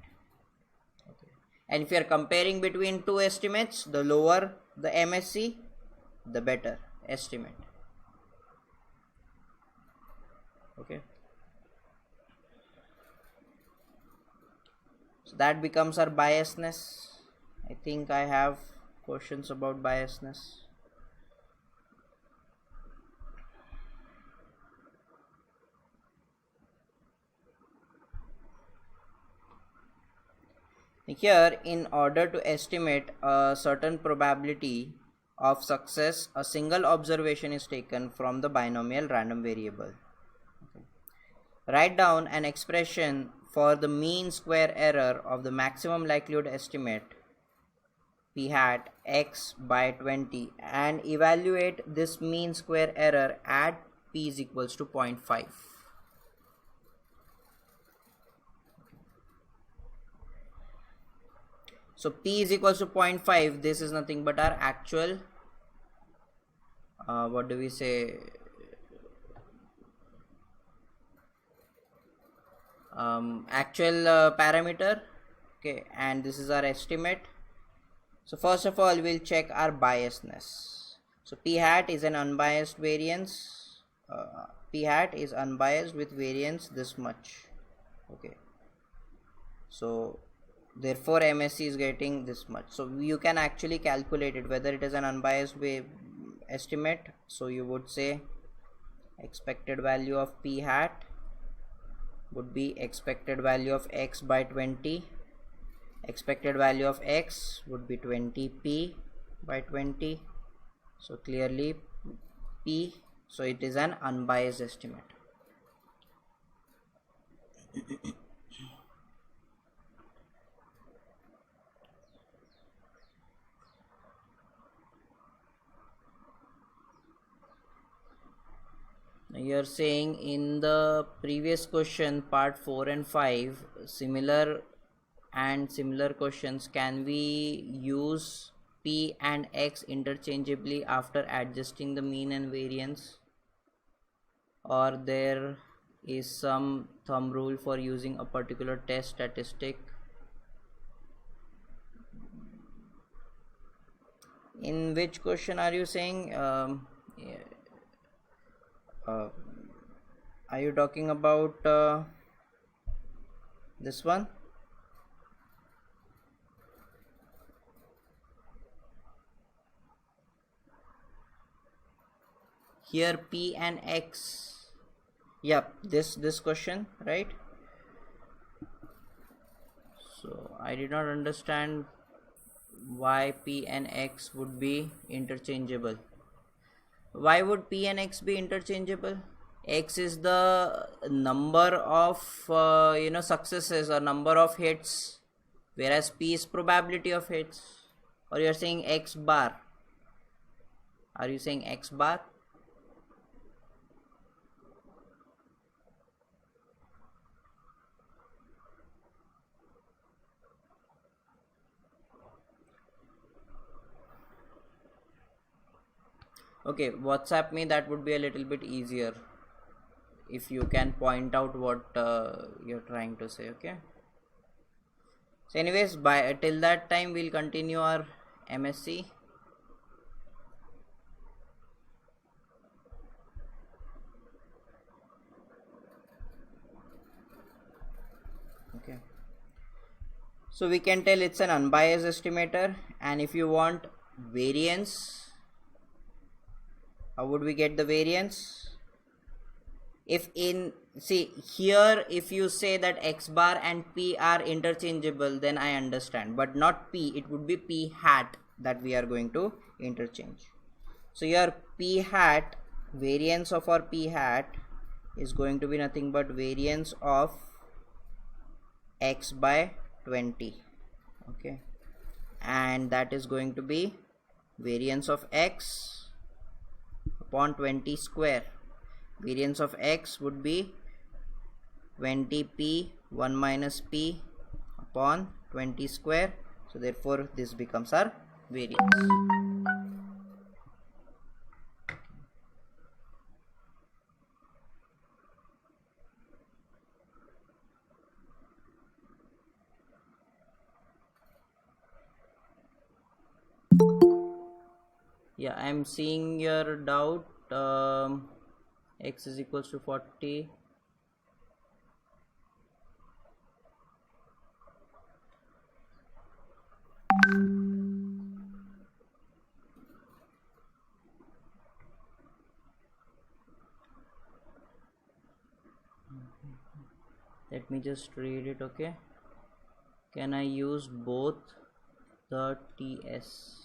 Okay. And if you are comparing between two estimates, the lower the MSE, the better estimate. Okay, so that becomes our biasness. I think I have questions about biasness. Here, in order to estimate a certain probability of success, a single observation is taken from the binomial random variable. Okay. Write down an expression for the mean square error of the maximum likelihood estimate p hat x by 20 and evaluate this mean square error at p is equals to 0.5. So p is equals to 0.5. This is nothing but our actual what do we say, actual parameter. Okay, and this is our estimate. So first of all, we'll check our biasness. So p hat is an unbiased variance. P hat is unbiased with variance this much. Okay, so therefore MSE is getting this much. So you can actually calculate it whether it is an unbiased estimate. So you would say expected value of p hat would be expected value of x by 20. Expected value of x would be 20p by 20. So clearly p, so it is an unbiased estimate. You are saying in the previous question, part 4 and 5, similar questions, can we use p and x interchangeably after adjusting the mean and variance, or there is some thumb rule for using a particular test statistic? In which question are you saying? Are you talking about this one? Here p and x, yep, this question, right? So I did not understand why p and x would be interchangeable. Why would p and x be interchangeable? X is the number of successes or number of hits, whereas p is probability of hits. Or you are saying x bar? Are you saying x bar? Okay, WhatsApp me, that would be a little bit easier if you can point out what you're trying to say. Okay, so anyways, by till that time we'll continue our MSE. Okay, so we can tell it's an unbiased estimator, and if you want variance, how would we get the variance? If see here, if you say that x bar and p are interchangeable, then I understand, but not p, it would be p hat that we are going to interchange. So your p hat, variance of our p hat is going to be nothing but variance of x by 20. Okay, and that is going to be variance of x upon 20 square. Variance of x would be 20p 1 minus p upon 20 square. So therefore this becomes our variance. Yeah, I am seeing your doubt. X is equals to 40. Let me just read it. Okay, can I use both the TS?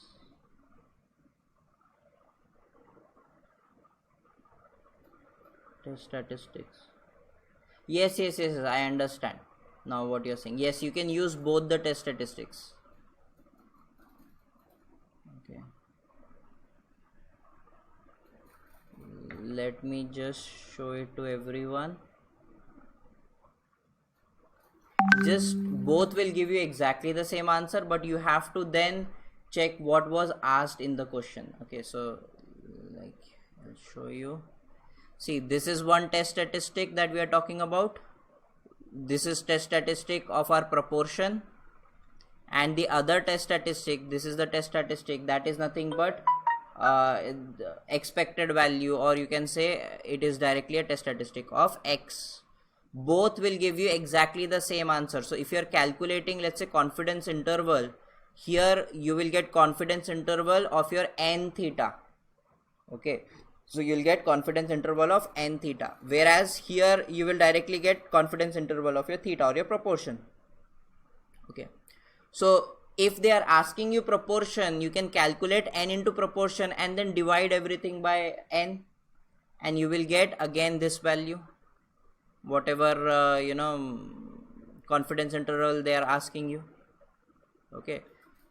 Test statistics. Yes, I understand now what you're saying. Yes, you can use both the test statistics. Okay, let me just show it to everyone. Just both will give you exactly the same answer, but you have to then check what was asked in the question. Okay, so like I'll show you. See, this is one test statistic that we are talking about. This is test statistic of our proportion, and the other test statistic, this is the test statistic that is nothing but expected value, or you can say it is directly a test statistic of x. Both will give you exactly the same answer. So if you are calculating, let's say, confidence interval, here you will get confidence interval of your n theta. Okay, so you'll get confidence interval of n theta, whereas here you will directly get confidence interval of your theta or your proportion. Okay, so if they are asking you proportion, you can calculate n into proportion and then divide everything by n, and you will get again this value, whatever confidence interval they are asking you. Okay,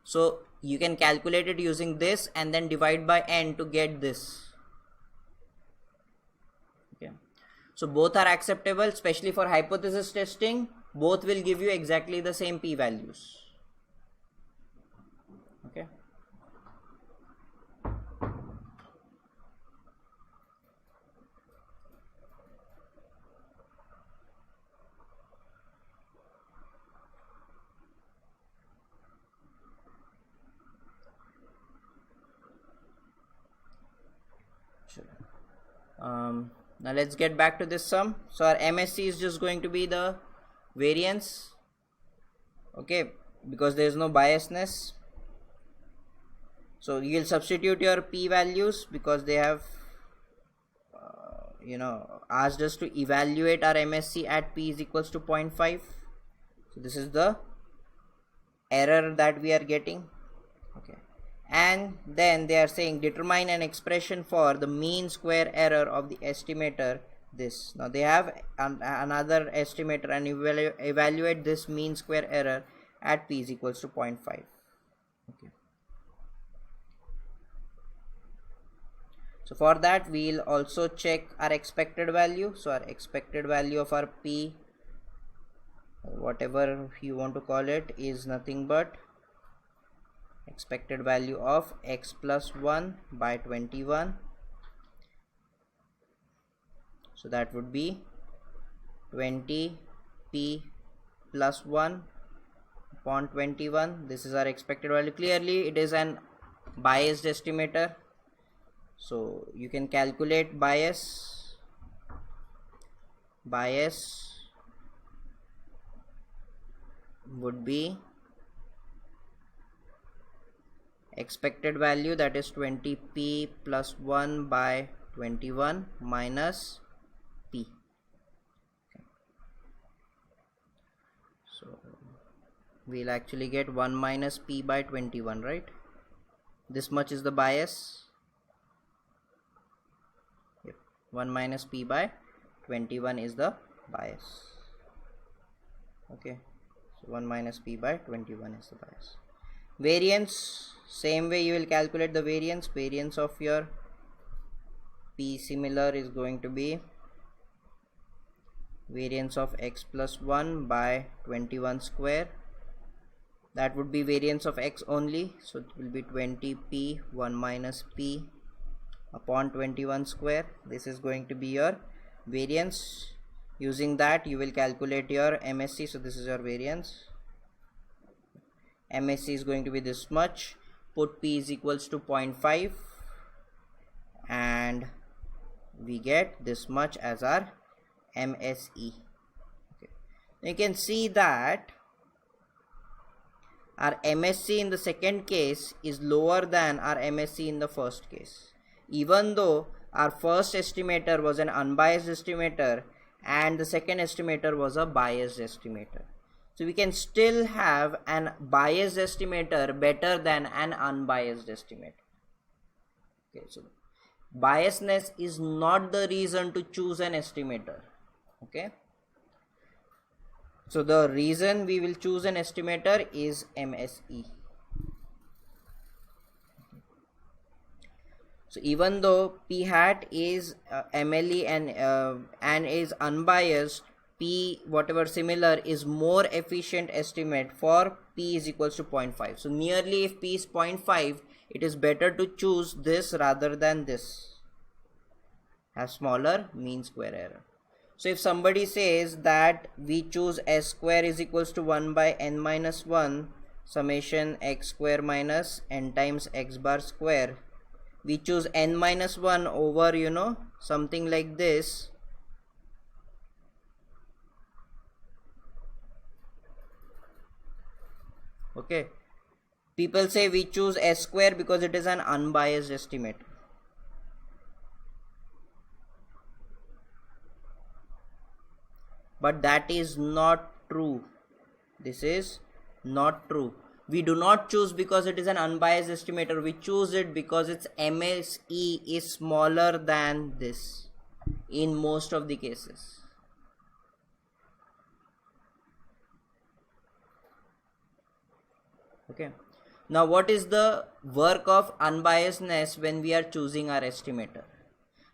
so you can calculate it using this and then divide by n to get this. Okay, so both are acceptable, especially for hypothesis testing. Both will give you exactly the same p values. Okay, sure. Now let's get back to this sum. So our MSC is just going to be the variance. Okay, because there is no biasness. So you'll substitute your p values because they have asked us to evaluate our MSC at p is equals to 0.5. So this is the error that we are getting. Okay, and then they are saying determine an expression for the mean square error of the estimator. This, now they have another estimator, and evaluate this mean square error at p is equals to 0.5. Okay, so for that we'll also check our expected value. So our expected value of our p, whatever you want to call it, is nothing but expected value of x plus 1 by 21. So that would be 20p plus 1 upon 21. This is our expected value. Clearly it is an biased estimator, so you can calculate bias would be expected value, that is 20p plus 1 by 21 minus p. Okay, so we'll actually get 1 minus p by 21, right? This much is the bias. Yep, 1 minus p by 21 is the bias. Okay, so 1 minus p by 21 is the bias. Variance, same way you will calculate the variance. Variance of your p similar is going to be variance of x plus 1 by 21 square. That would be variance of x only, so it will be 20p 1 minus p upon 21 square. This is going to be your variance. Using that you will calculate your MSE. So this is your variance. MSE is going to be this much. Put p is equals to 0.5 and we get this much as our MSE. Okay. You can see that our MSE in the second case is lower than our MSE in the first case, even though our first estimator was an unbiased estimator and the second estimator was a biased estimator. So we can still have an biased estimator better than an unbiased estimator. Okay, so biasness is not the reason to choose an estimator. Okay, so the reason we will choose an estimator is MSE. So even though p hat is MLE and is unbiased, p whatever similar is more efficient estimate for p is equals to 0.5. So nearly if p is 0.5, it is better to choose this rather than this. Have smaller mean square error. So if somebody says that we choose s square is equals to 1 by n minus 1 summation x square minus n times x bar square, we choose n minus 1 over something like this, okay, people say we choose s square because it is an unbiased estimate. But that is not true. This is not true. We do not choose because it is an unbiased estimator. We choose it because its MSE is smaller than this in most of the cases. Okay. Now what is the work of unbiasedness when we are choosing our estimator?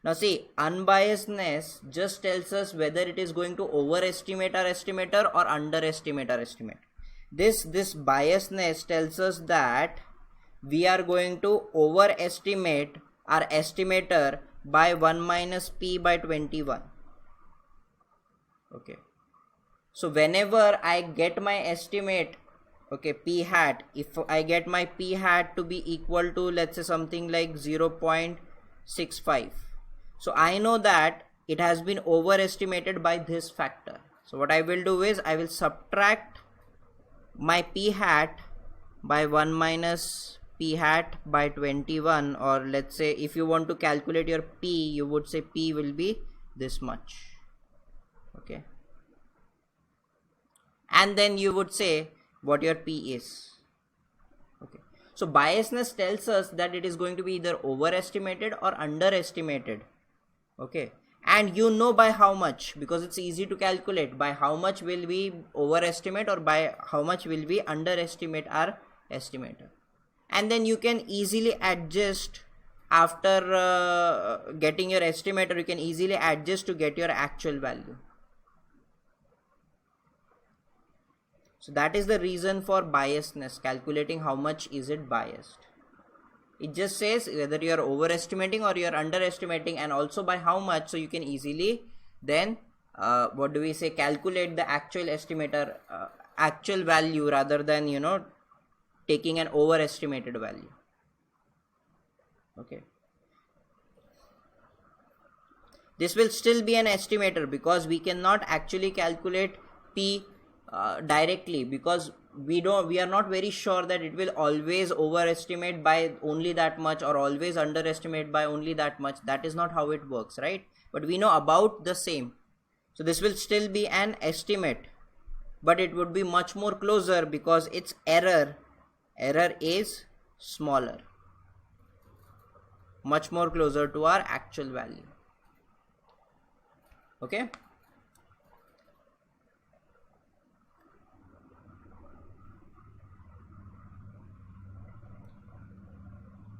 Now see, unbiasedness just tells us whether it is going to overestimate our estimator or underestimate our estimate. This biasness tells us that we are going to overestimate our estimator by 1 minus p by 21. Okay. So whenever I get my estimate, okay, p hat, if I get my p hat to be equal to, let's say, something like 0.65. So I know that it has been overestimated by this factor. So what I will do is I will subtract my p hat by 1 minus p hat by 21, or let's say if you want to calculate your p, you would say p will be this much. Okay. And then you would say what your p is. Okay. So biasness tells us that it is going to be either overestimated or underestimated. Okay, and by how much, because it's easy to calculate by how much will we overestimate or by how much will we underestimate our estimator, and then you can easily adjust after getting your estimator. You can easily adjust to get your actual value. So that is the reason for biasness, calculating how much is it biased. It just says whether you are overestimating or you are underestimating, and also by how much. So you can easily then calculate the actual estimator actual value rather than taking an overestimated value. Okay, this will still be an estimator because we cannot actually calculate p directly, because we are not very sure that it will always overestimate by only that much or always underestimate by only that much. That is not how it works, right? But we know about the same. So this will still be an estimate, but it would be much more closer because its error is smaller, much more closer to our actual value. Okay.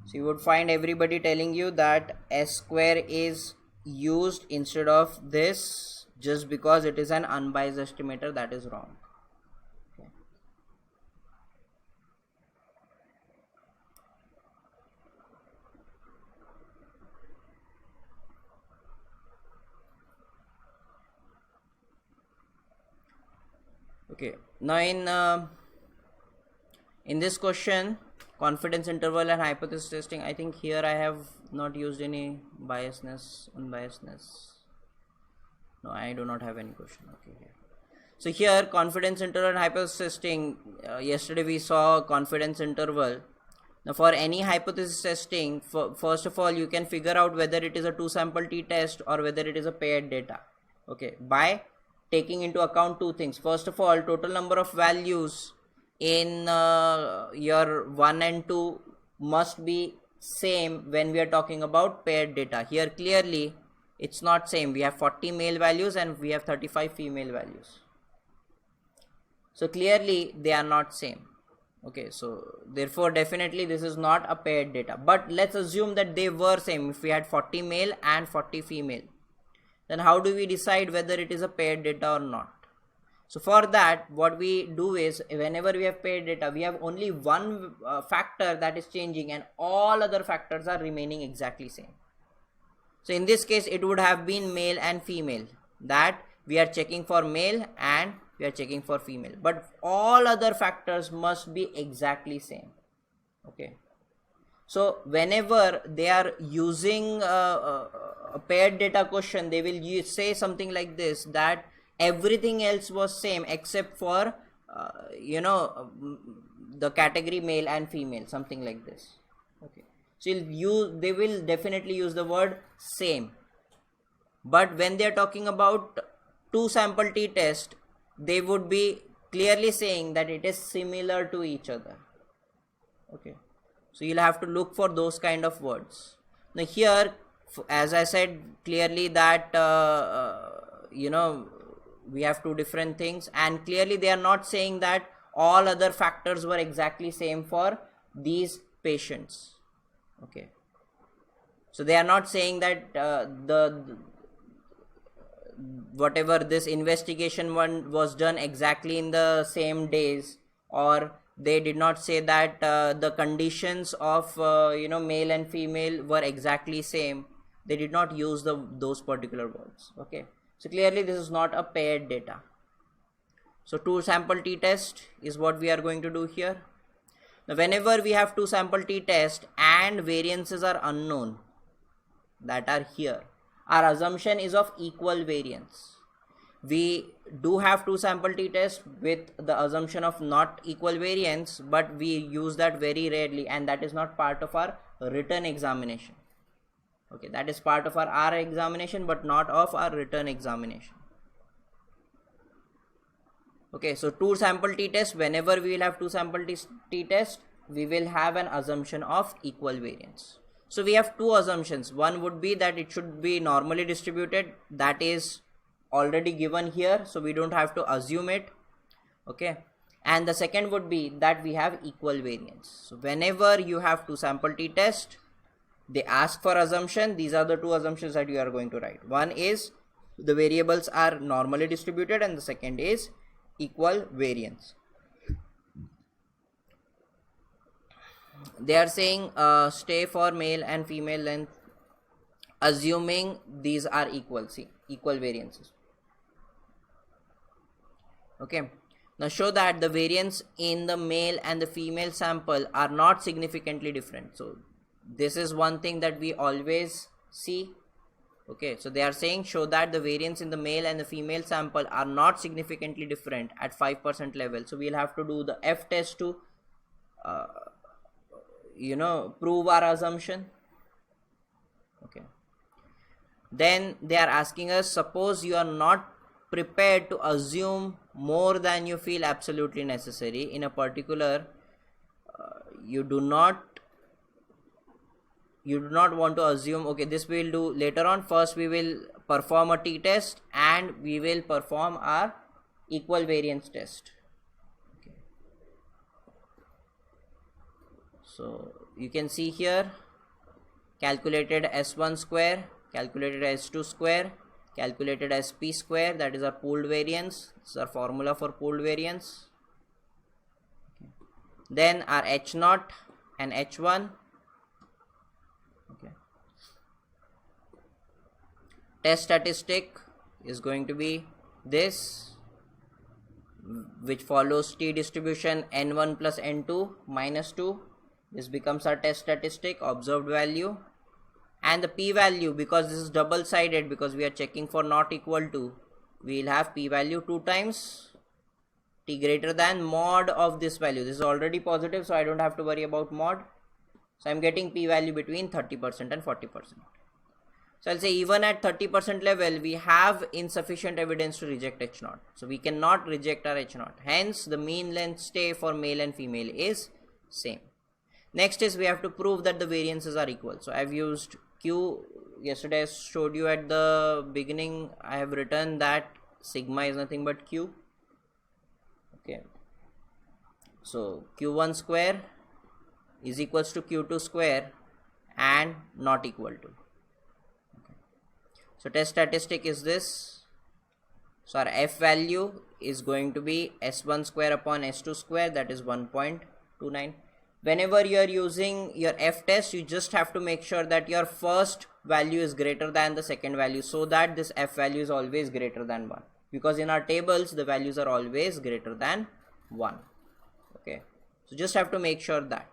So you would find everybody telling you that S square is used instead of this just because it is an unbiased estimator. That is wrong. Okay. Okay. Now in this question, confidence interval and hypothesis testing, I think here I have not used any biasness, unbiasedness. No, I do not have any question. Okay, here. So here confidence interval and hypothesis testing, yesterday we saw confidence interval. Now for any hypothesis testing, first of all you can figure out whether it is a two sample t-test or whether it is a paired data. Okay, by taking into account two things. First of all, total number of values in your 1 and 2 must be same when we are talking about paired data. Here clearly it's not same. We have 40 male values and we have 35 female values. So clearly they are not same. Okay, so therefore definitely this is not a paired data. But let's assume that they were same. If we had 40 male and 40 female, then how do we decide whether it is a paired data or not? So for that, what we do is, whenever we have paired data, we have only one factor that is changing and all other factors are remaining exactly same. So in this case, it would have been male and female, that we are checking for male and we are checking for female, but all other factors must be exactly same. Okay. So whenever they are using a paired data question, they will say something like this, that everything else was same except for the category male and female, something like this. Okay. So they will definitely use the word same. But when they are talking about two sample t-test, they would be clearly saying that it is similar to each other. Okay. So you'll have to look for those kind of words. Now here, as I said clearly, that we have two different things, and clearly they are not saying that all other factors were exactly same for these patients. Okay. So they are not saying that whatever this investigation one was done exactly in the same days, or they did not say that the conditions of male and female were exactly same. They did not use those particular words. Okay. So clearly this is not a paired data. So two sample t-test is what we are going to do here. Now whenever we have two sample t-test and variances are unknown, that are here, our assumption is of equal variance. We do have two sample t-test with the assumption of not equal variance, but we use that very rarely, and that is not part of our written examination. Okay, that is part of our examination but not of our written examination. Okay, so two sample t-test, whenever we will have two sample t-test, we will have an assumption of equal variance. So we have two assumptions. One would be that it should be normally distributed. That is already given here, so we don't have to assume it. Okay. And the second would be that we have equal variance. So whenever you have two sample t-test, they ask for assumption. These are the two assumptions that you are going to write. One is the variables are normally distributed, and the second is equal variance. They are saying stay for male and female length, assuming these are equal. See, equal variances. Okay. Now show that the variance in the male and the female sample are not significantly different. So this is one thing that we always see. Okay, so they are saying show that the variance in the male and the female sample are not significantly different at 5% level. So we'll have to do the F test to prove our assumption. Okay. Then they are asking us, suppose you are not prepared to assume more than you feel absolutely necessary in a particular, you do not want to assume. Okay, this we will do later on. First we will perform a t-test and we will perform our equal variance test. Okay. So you can see here, calculated S1 square, calculated S2 square, calculated SP square, that is our pooled variance. This is our formula for pooled variance. Okay. Then our H0 and H1. Okay. Test statistic is going to be this, which follows t distribution n1 plus n2 minus 2. This becomes our test statistic, observed value. And the p-value, because this is double-sided, because we are checking for not equal to, we will have p-value 2 times t greater than mod of this value. This is already positive, so I don't have to worry about mod. So I'm getting p-value between 30% and 40%. So I'll say even at 30% level, we have insufficient evidence to reject H0. So we cannot reject our H0. Hence, the mean length stay for male and female is same. Next is we have to prove that the variances are equal. So I've used Q. Yesterday I showed you at the beginning, I have written that sigma is nothing but Q. Okay. So Q1 square is equals to Q2 square and not equal to. Okay. So test statistic is this. So our F value is going to be S1 square upon S2 square, that is 1.29. Whenever you are using your F test, you just have to make sure that your first value is greater than the second value, so that this F value is always greater than 1, because in our tables the values are always greater than 1. Okay, so just have to make sure that.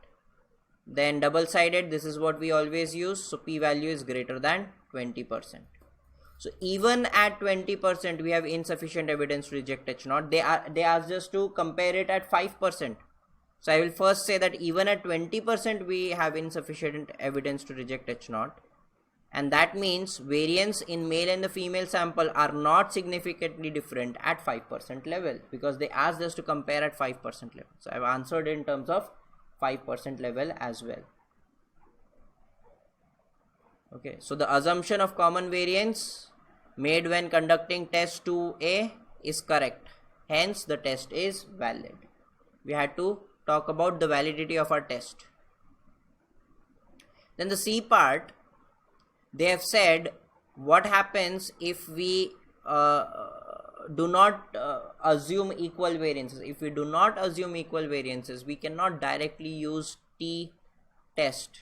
Then double sided, this is what we always use, so p value is greater than 20%. So even at 20% we have insufficient evidence to reject H0. They asked us to compare it at 5%. So I will first say that even at 20% we have insufficient evidence to reject H0, and that means variance in male and the female sample are not significantly different at 5% level, because they asked us to compare at 5% level. So I have answered in terms of 5% level as well. Okay, so the assumption of common variance made when conducting test 2A is correct, hence the test is valid. We had to talk about the validity of our test. Then the C part, they have said what happens if we do not assume equal variances. If we do not assume equal variances, we cannot directly use t test.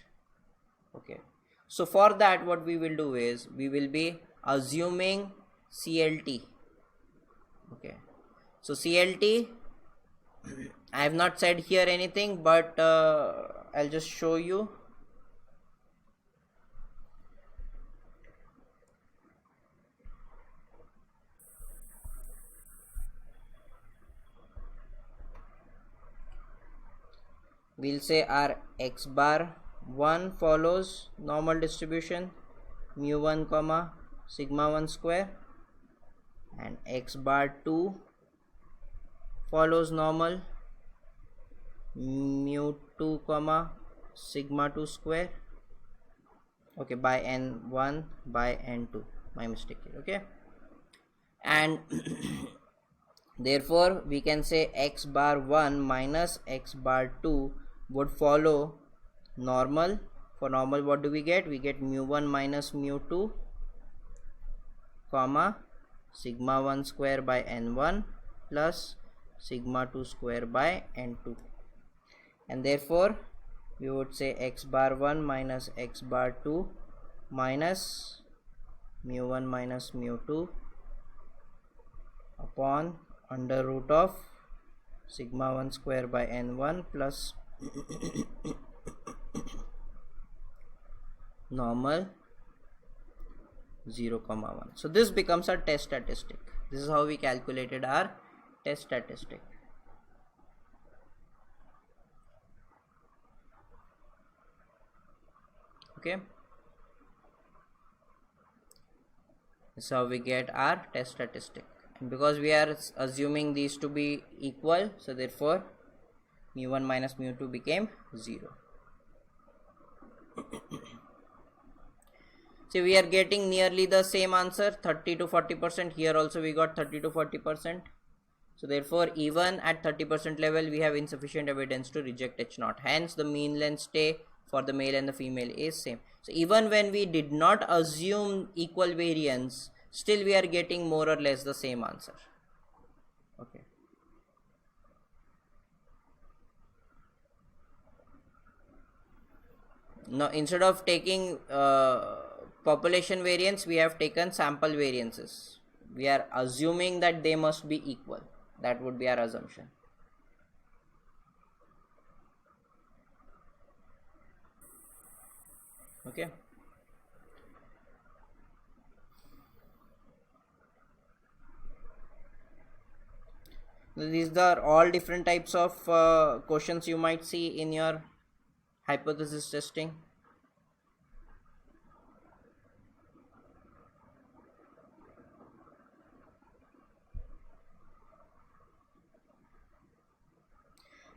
Okay, so for that what we will do is we will be assuming CLT. Okay, so CLT, I have not said here anything, but I'll just show you. We'll say our x bar 1 follows normal distribution mu1 comma sigma 1 square, and x bar 2 follows normal mu2 comma sigma 2 square. Okay, by n1 by n2, my mistake here. Okay, and therefore we can say x bar 1 minus x bar 2 would follow normal. For normal, what do we get? We get mu1 minus mu2 comma sigma 1 square by n1 plus sigma 2 square by n2, and therefore we would say x bar 1 minus x bar 2 minus mu1 minus mu2 upon under root of sigma 1 square by n1 plus normal 0 comma 1. So this becomes our test statistic. This is how we calculated our test statistic. Okay, this is how we get our test statistic, and because we are assuming these to be equal, so therefore mu1 minus mu2 became 0. See, we are getting nearly the same answer, 30 to 40%. Here also we got 30 to 40%. So therefore, even at 30% level, we have insufficient evidence to reject H0. Hence, the mean length stay for the male and the female is same. So even when we did not assume equal variance, still we are getting more or less the same answer. Okay. Now, instead of taking population variance, we have taken sample variances. We are assuming that they must be equal. That would be our assumption. Okay. These are all different types of questions you might see in your hypothesis testing.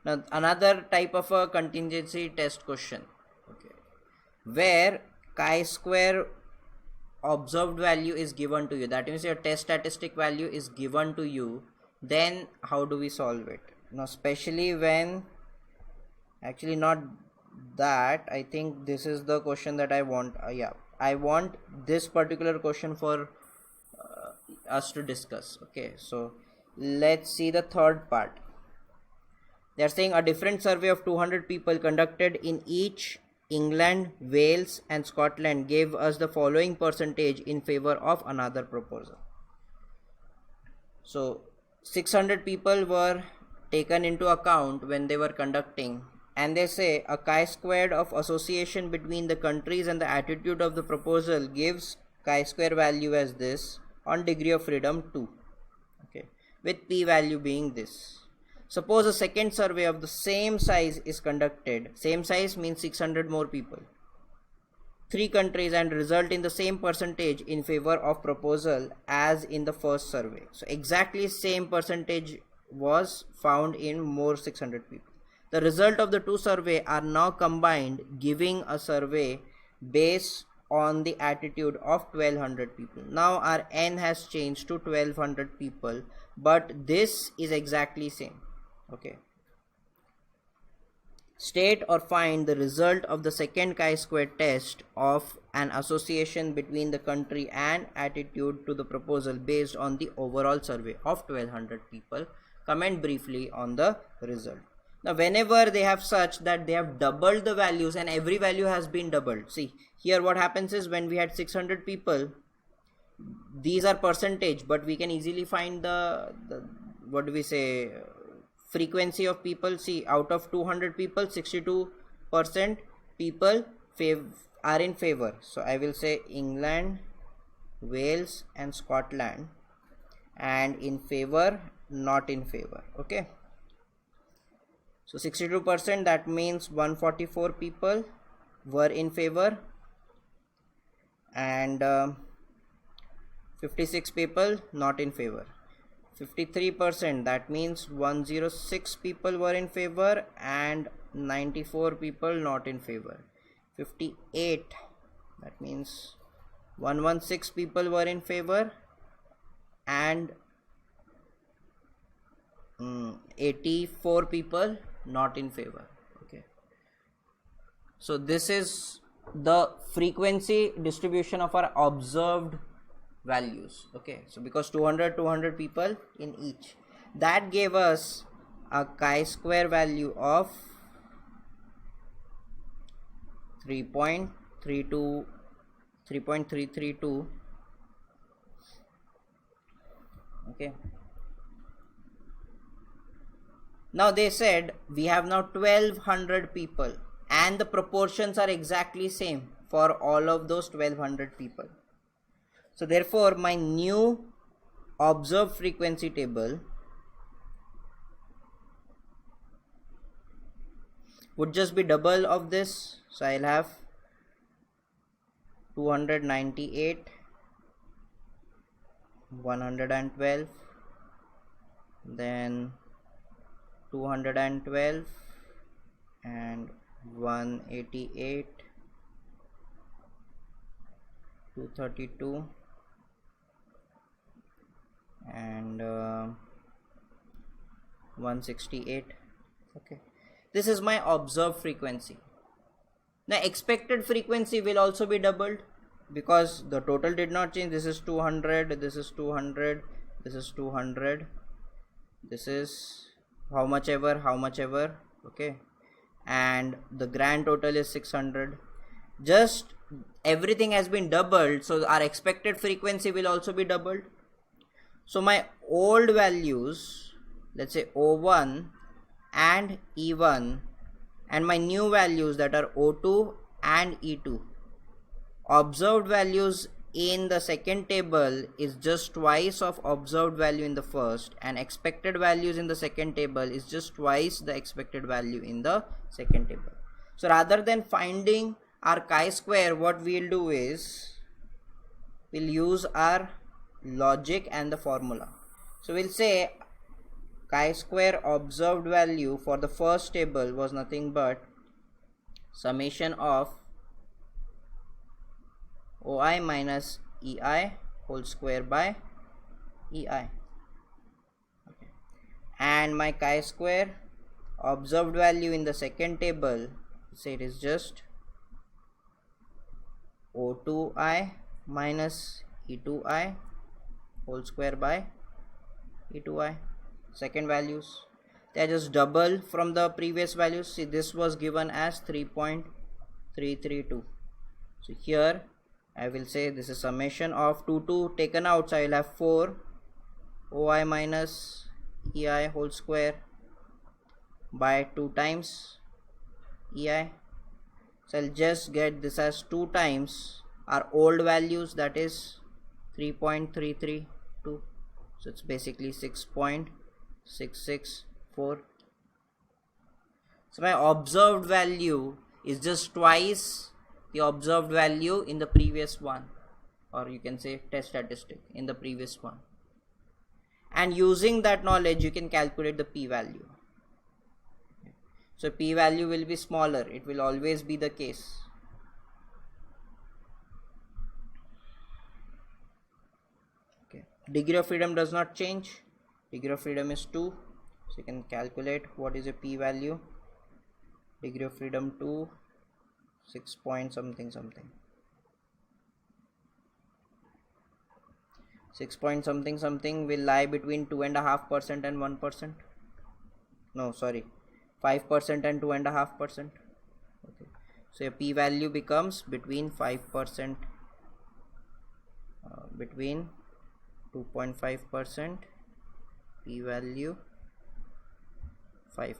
Now, another type of a contingency test question, okay, where chi-square observed value is given to you, that means your test statistic value is given to you, then how do we solve it? Now, especially when, actually not that, I think this is the question that I want. Yeah, I want this particular question for us to discuss. Okay, so let's see the third part. They are saying a different survey of 200 people conducted in each England, Wales and Scotland gave us the following percentage in favor of another proposal. So 600 people were taken into account when they were conducting, and they say a chi-squared of association between the countries and the attitude of the proposal gives chi-square value as this on degree of freedom 2, okay, with p-value being this. Suppose a second survey of the same size is conducted. Same size means 600 more people, 3 countries, and result in the same percentage in favor of proposal as in the first survey. So exactly same percentage was found in more 600 people. The result of the two survey are now combined, giving a survey based on the attitude of 1200 people. Now our n has changed to 1200 people, but this is exactly same. Okay, state or find the result of the second chi-square test of an association between the country and attitude to the proposal based on the overall survey of 1200 people. Comment briefly on the result. Now whenever they have such that they have doubled the values and every value has been doubled, see here what happens is when we had 600 people, these are percentage, but we can easily find the what do we say, frequency of people. See, out of 200 people, 62% people are in favor. So I will say England, Wales and Scotland, and in favor, not in favor. Okay, so 62%, that means 144 people were in favor, and 56 people not in favor. 53%, that means 106 people were in favor and 94 people not in favor. 58, that means 116 people were in favor and 84 people not in favor. Okay, so this is the frequency distribution of our observed values. Okay, so because 200 people in each, that gave us a chi-square value of 3.332. Okay, now they said we have now 1200 people and the proportions are exactly same for all of those 1200 people. So therefore my new observed frequency table would just be double of this. So I'll have 298, 112, then 212 and 188 232 and 168. Okay, this is my observed frequency. The expected frequency will also be doubled because the total did not change. This is 200, this is 200, this is 200, this is how much ever, okay, and the grand total is 600. Just everything has been doubled, so our expected frequency will also be doubled. So my old values, let's say O1 and E1, and my new values that are O2 and E2, observed values in the second table is just twice of observed value in the first, and expected values in the second table is just twice the expected value in the second table. So rather than finding our chi-square, what we'll do is we'll use our logic and the formula. So we'll say chi-square observed value for the first table was nothing but summation of OI minus EI whole square by EI. Okay. And my chi-square observed value in the second table, say it is just O2I minus E2I whole square by E2I. Second values, they are just double from the previous values. See, this was given as 3.332. So here I will say this is summation of 2 taken out, so I will have 4 OI minus EI whole square by 2 times EI. So I'll just get this as 2 times our old values, that is 3.332. So it's basically 6.664. So my observed value is just twice the observed value in the previous one, or you can say test statistic in the previous one. And using that knowledge you can calculate the p-value. So p-value will be smaller, it will always be the case. Okay. Degree of freedom does not change, degree of freedom is 2, so you can calculate what is a p-value. Degree of freedom 2, 6 point something something, 6 point something something will lie between 2.5% and 1%. No, sorry, 5% and 2.5%. Okay, so your p-value becomes between 5%, between 2.5%, p-value 5%.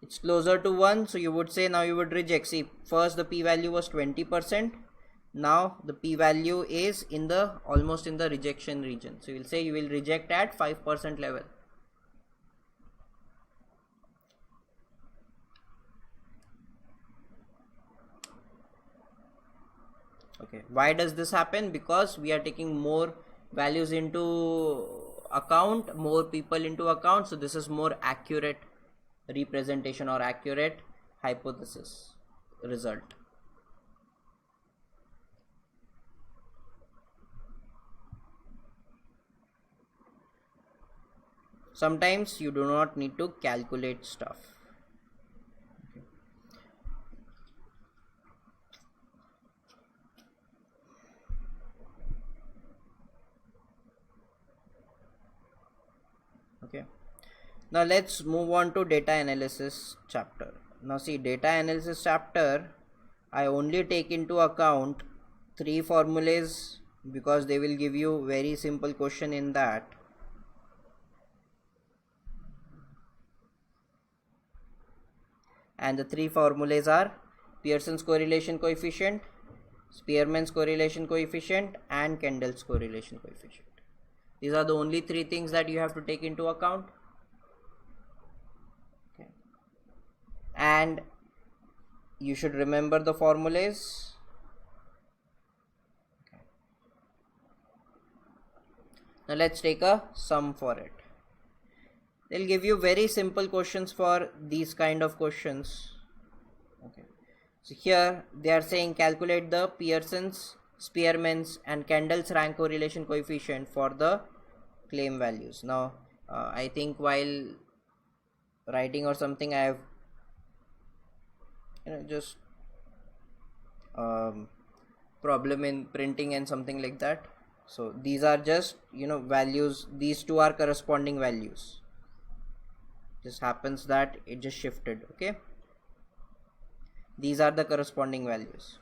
It's closer to 1, so you would say, now you would reject. See, first the p-value was 20%, now the p-value is in the almost in the rejection region, so you will say you will reject at 5% level. Okay, why does this happen? Because we are taking more values into account, more people into account, so this is more accurate representation or accurate hypothesis result. Sometimes you do not need to calculate stuff. Okay, now let's move on to data analysis chapter. Now see, data analysis chapter, I only take into account 3 formulas because they will give you very simple question in that. And the 3 formulas are Pearson's correlation coefficient, Spearman's correlation coefficient, and Kendall's correlation coefficient. These are the only 3 things that you have to take into account. Okay. And you should remember the formulas. Okay. Now let's take a sum for it. They'll give you very simple questions for these kind of questions. Okay. So here they are saying calculate the Pearson's, Spearman's and Kendall's rank correlation coefficient for the claim values. Now I think while writing or something I have just problem in printing and something like that. So these are just values. These two are corresponding values. Just happens that it just shifted. Okay, these are the corresponding values.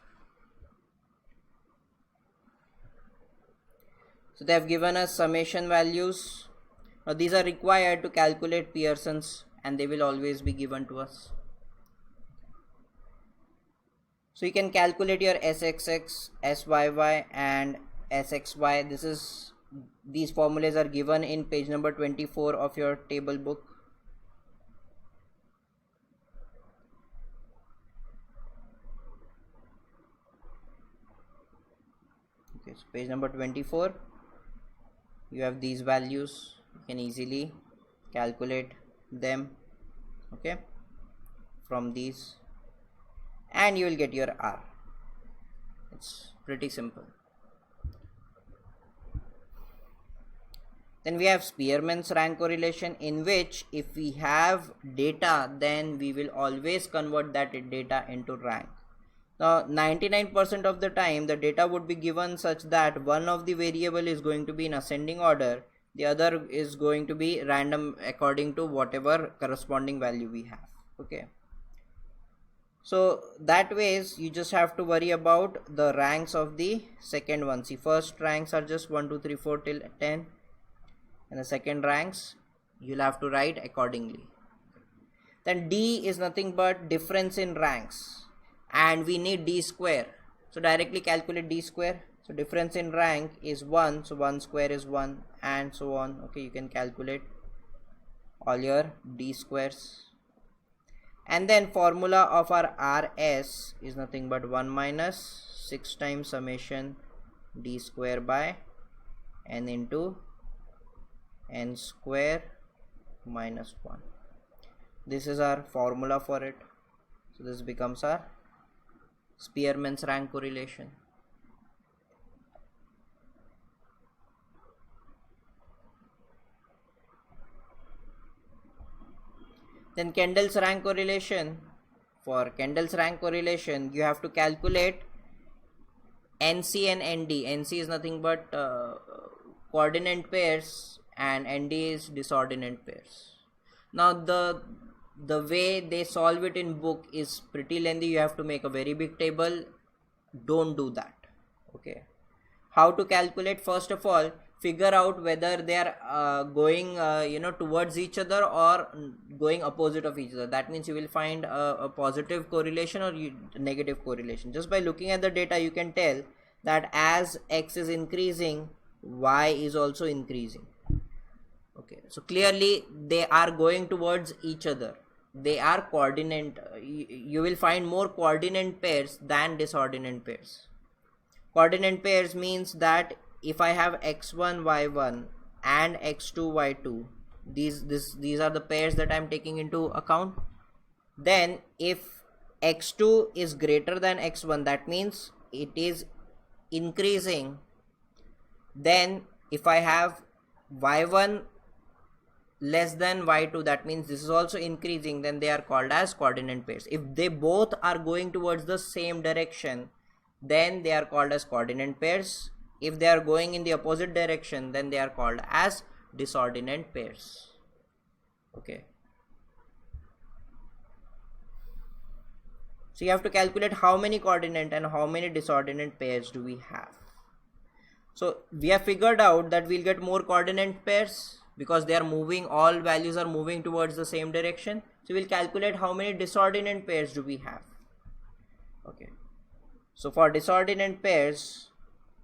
So they have given us summation values. Now these are required to calculate Pearson's and they will always be given to us. So you can calculate your SXX, SYY and SXY. These formulas are given in page number 24 of your table book. Okay, so page number 24, you have these values. You can easily calculate them, okay, from these, and you will get your R. It's pretty simple. Then we have Spearman's rank correlation, in which if we have data, then we will always convert that data into rank. Now 99% of the time the data would be given such that one of the variable is going to be in ascending order, the other is going to be random according to whatever corresponding value we have. Okay, so that ways you just have to worry about the ranks of the second one. See, first ranks are just 1 2 3 4 till 10, and the second ranks you'll have to write accordingly. Then D is nothing but difference in ranks, and we need D square, so directly calculate D square. So difference in rank is 1, so 1 square is 1, and so on. Okay, you can calculate all your D squares. And then formula of our RS is nothing but 1 minus 6 times summation D square by N into N square minus 1. This is our formula for it. So this becomes our Spearman's rank correlation. Then Kendall's rank correlation. For Kendall's rank correlation, you have to calculate NC and ND. NC is nothing but coordinate pairs and ND is disordinate pairs. Now the way they solve it in book is pretty lengthy. You have to make a very big table. Don't do that. Okay, how to calculate? First of all, figure out whether they are going towards each other or going opposite of each other. That means you will find a positive correlation or negative correlation. Just by looking at the data you can tell that as X is increasing, Y is also increasing. Okay, so clearly they are going towards each other. They are coordinate. You will find more coordinate pairs than disordinate pairs. Coordinate pairs means that if I have x1 y1 and x2 y2, these are the pairs that I am taking into account. Then if x2 is greater than x1, that means it is increasing. Then if I have y1 less than y2, that means this is also increasing, then they are called as coordinate pairs. If they both are going towards the same direction, then they are called as coordinate pairs. If they are going in the opposite direction, then they are called as disordinate pairs. Okay, so you have to calculate how many coordinate and how many disordinate pairs do we have. So we have figured out that we'll get more coordinate pairs because they are moving, all values are moving towards the same direction. So we'll calculate how many disordinate pairs do we have. Okay, so for disordinate pairs,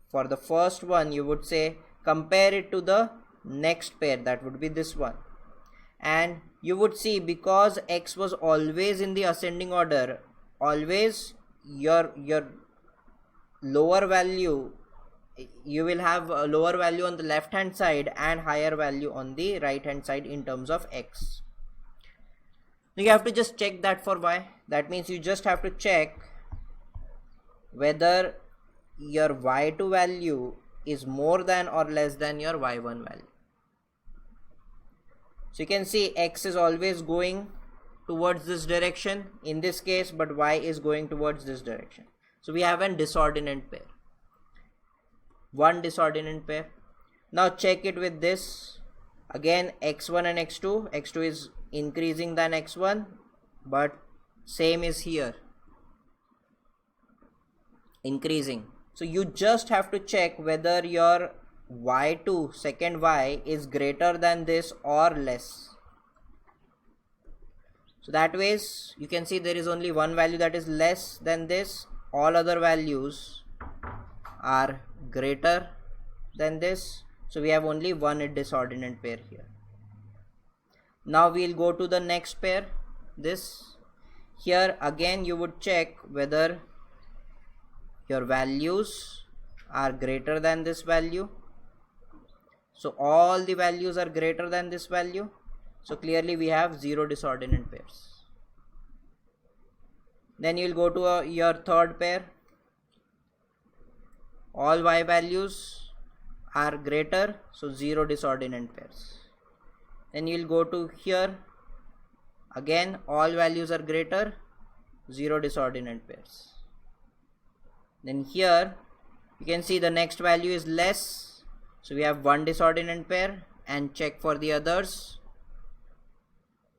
for the first one you would say compare it to the next pair, that would be this one, and you would see because X was always in the ascending order, always your lower value, you will have a lower value on the left hand side and higher value on the right hand side in terms of X. You have to just check that for Y. That means you just have to check whether your y2 value is more than or less than your y1 value. So you can see x is always going towards this direction in this case, but y is going towards this direction. So we have a disordinate pair, one disordinate pair. Now check it with this. Again, x1 and x2 is increasing than x1, but same is here, increasing. So you just have to check whether your y2, second y, is greater than this or less. So that ways you can see there is only one value that is less than this, all other values are greater than this. So we have only one disordinate pair here. Now we'll go to the next pair. This here again you would check whether your values are greater than this value. So all the values are greater than this value. So clearly we have zero disordinate pairs. Then you will go to your third pair. All y values are greater, so zero disordinate pairs. Then you will go to here. Again, all values are greater, zero disordinate pairs. Then here you can see the next value is less, so we have one disordinate pair, and check for the others.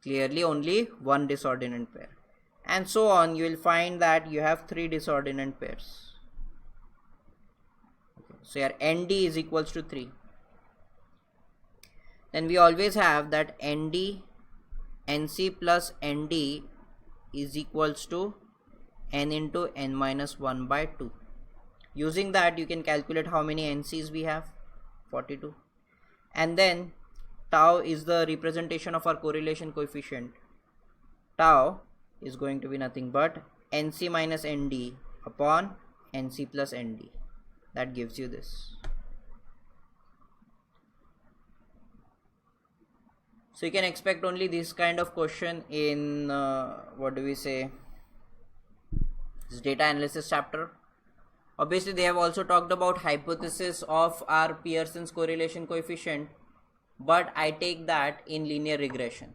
Clearly only one disordinate pair, and so on. You will find that you have three disordinate pairs. Okay, so your ND is equals to 3. Then we always have that ND, NC plus ND is equals to n into n minus 1 by 2. Using that you can calculate how many NCs we have, 42. And then tau is the representation of our correlation coefficient. Tau is going to be nothing but NC minus ND upon NC plus ND. That gives you this. So you can expect only this kind of question in this data analysis chapter. Obviously they have also talked about hypothesis of our Pearson's correlation coefficient, but I take that in linear regression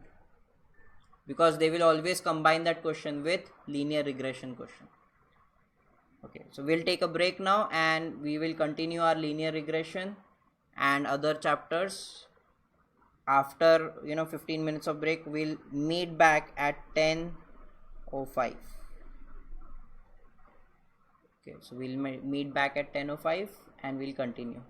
because they will always combine that question with linear regression question. Okay, so we'll take a break now and we will continue our linear regression and other chapters. After 15 minutes of break, we'll meet back at 10:05. Okay, so we'll meet back at 10:05 and we'll continue.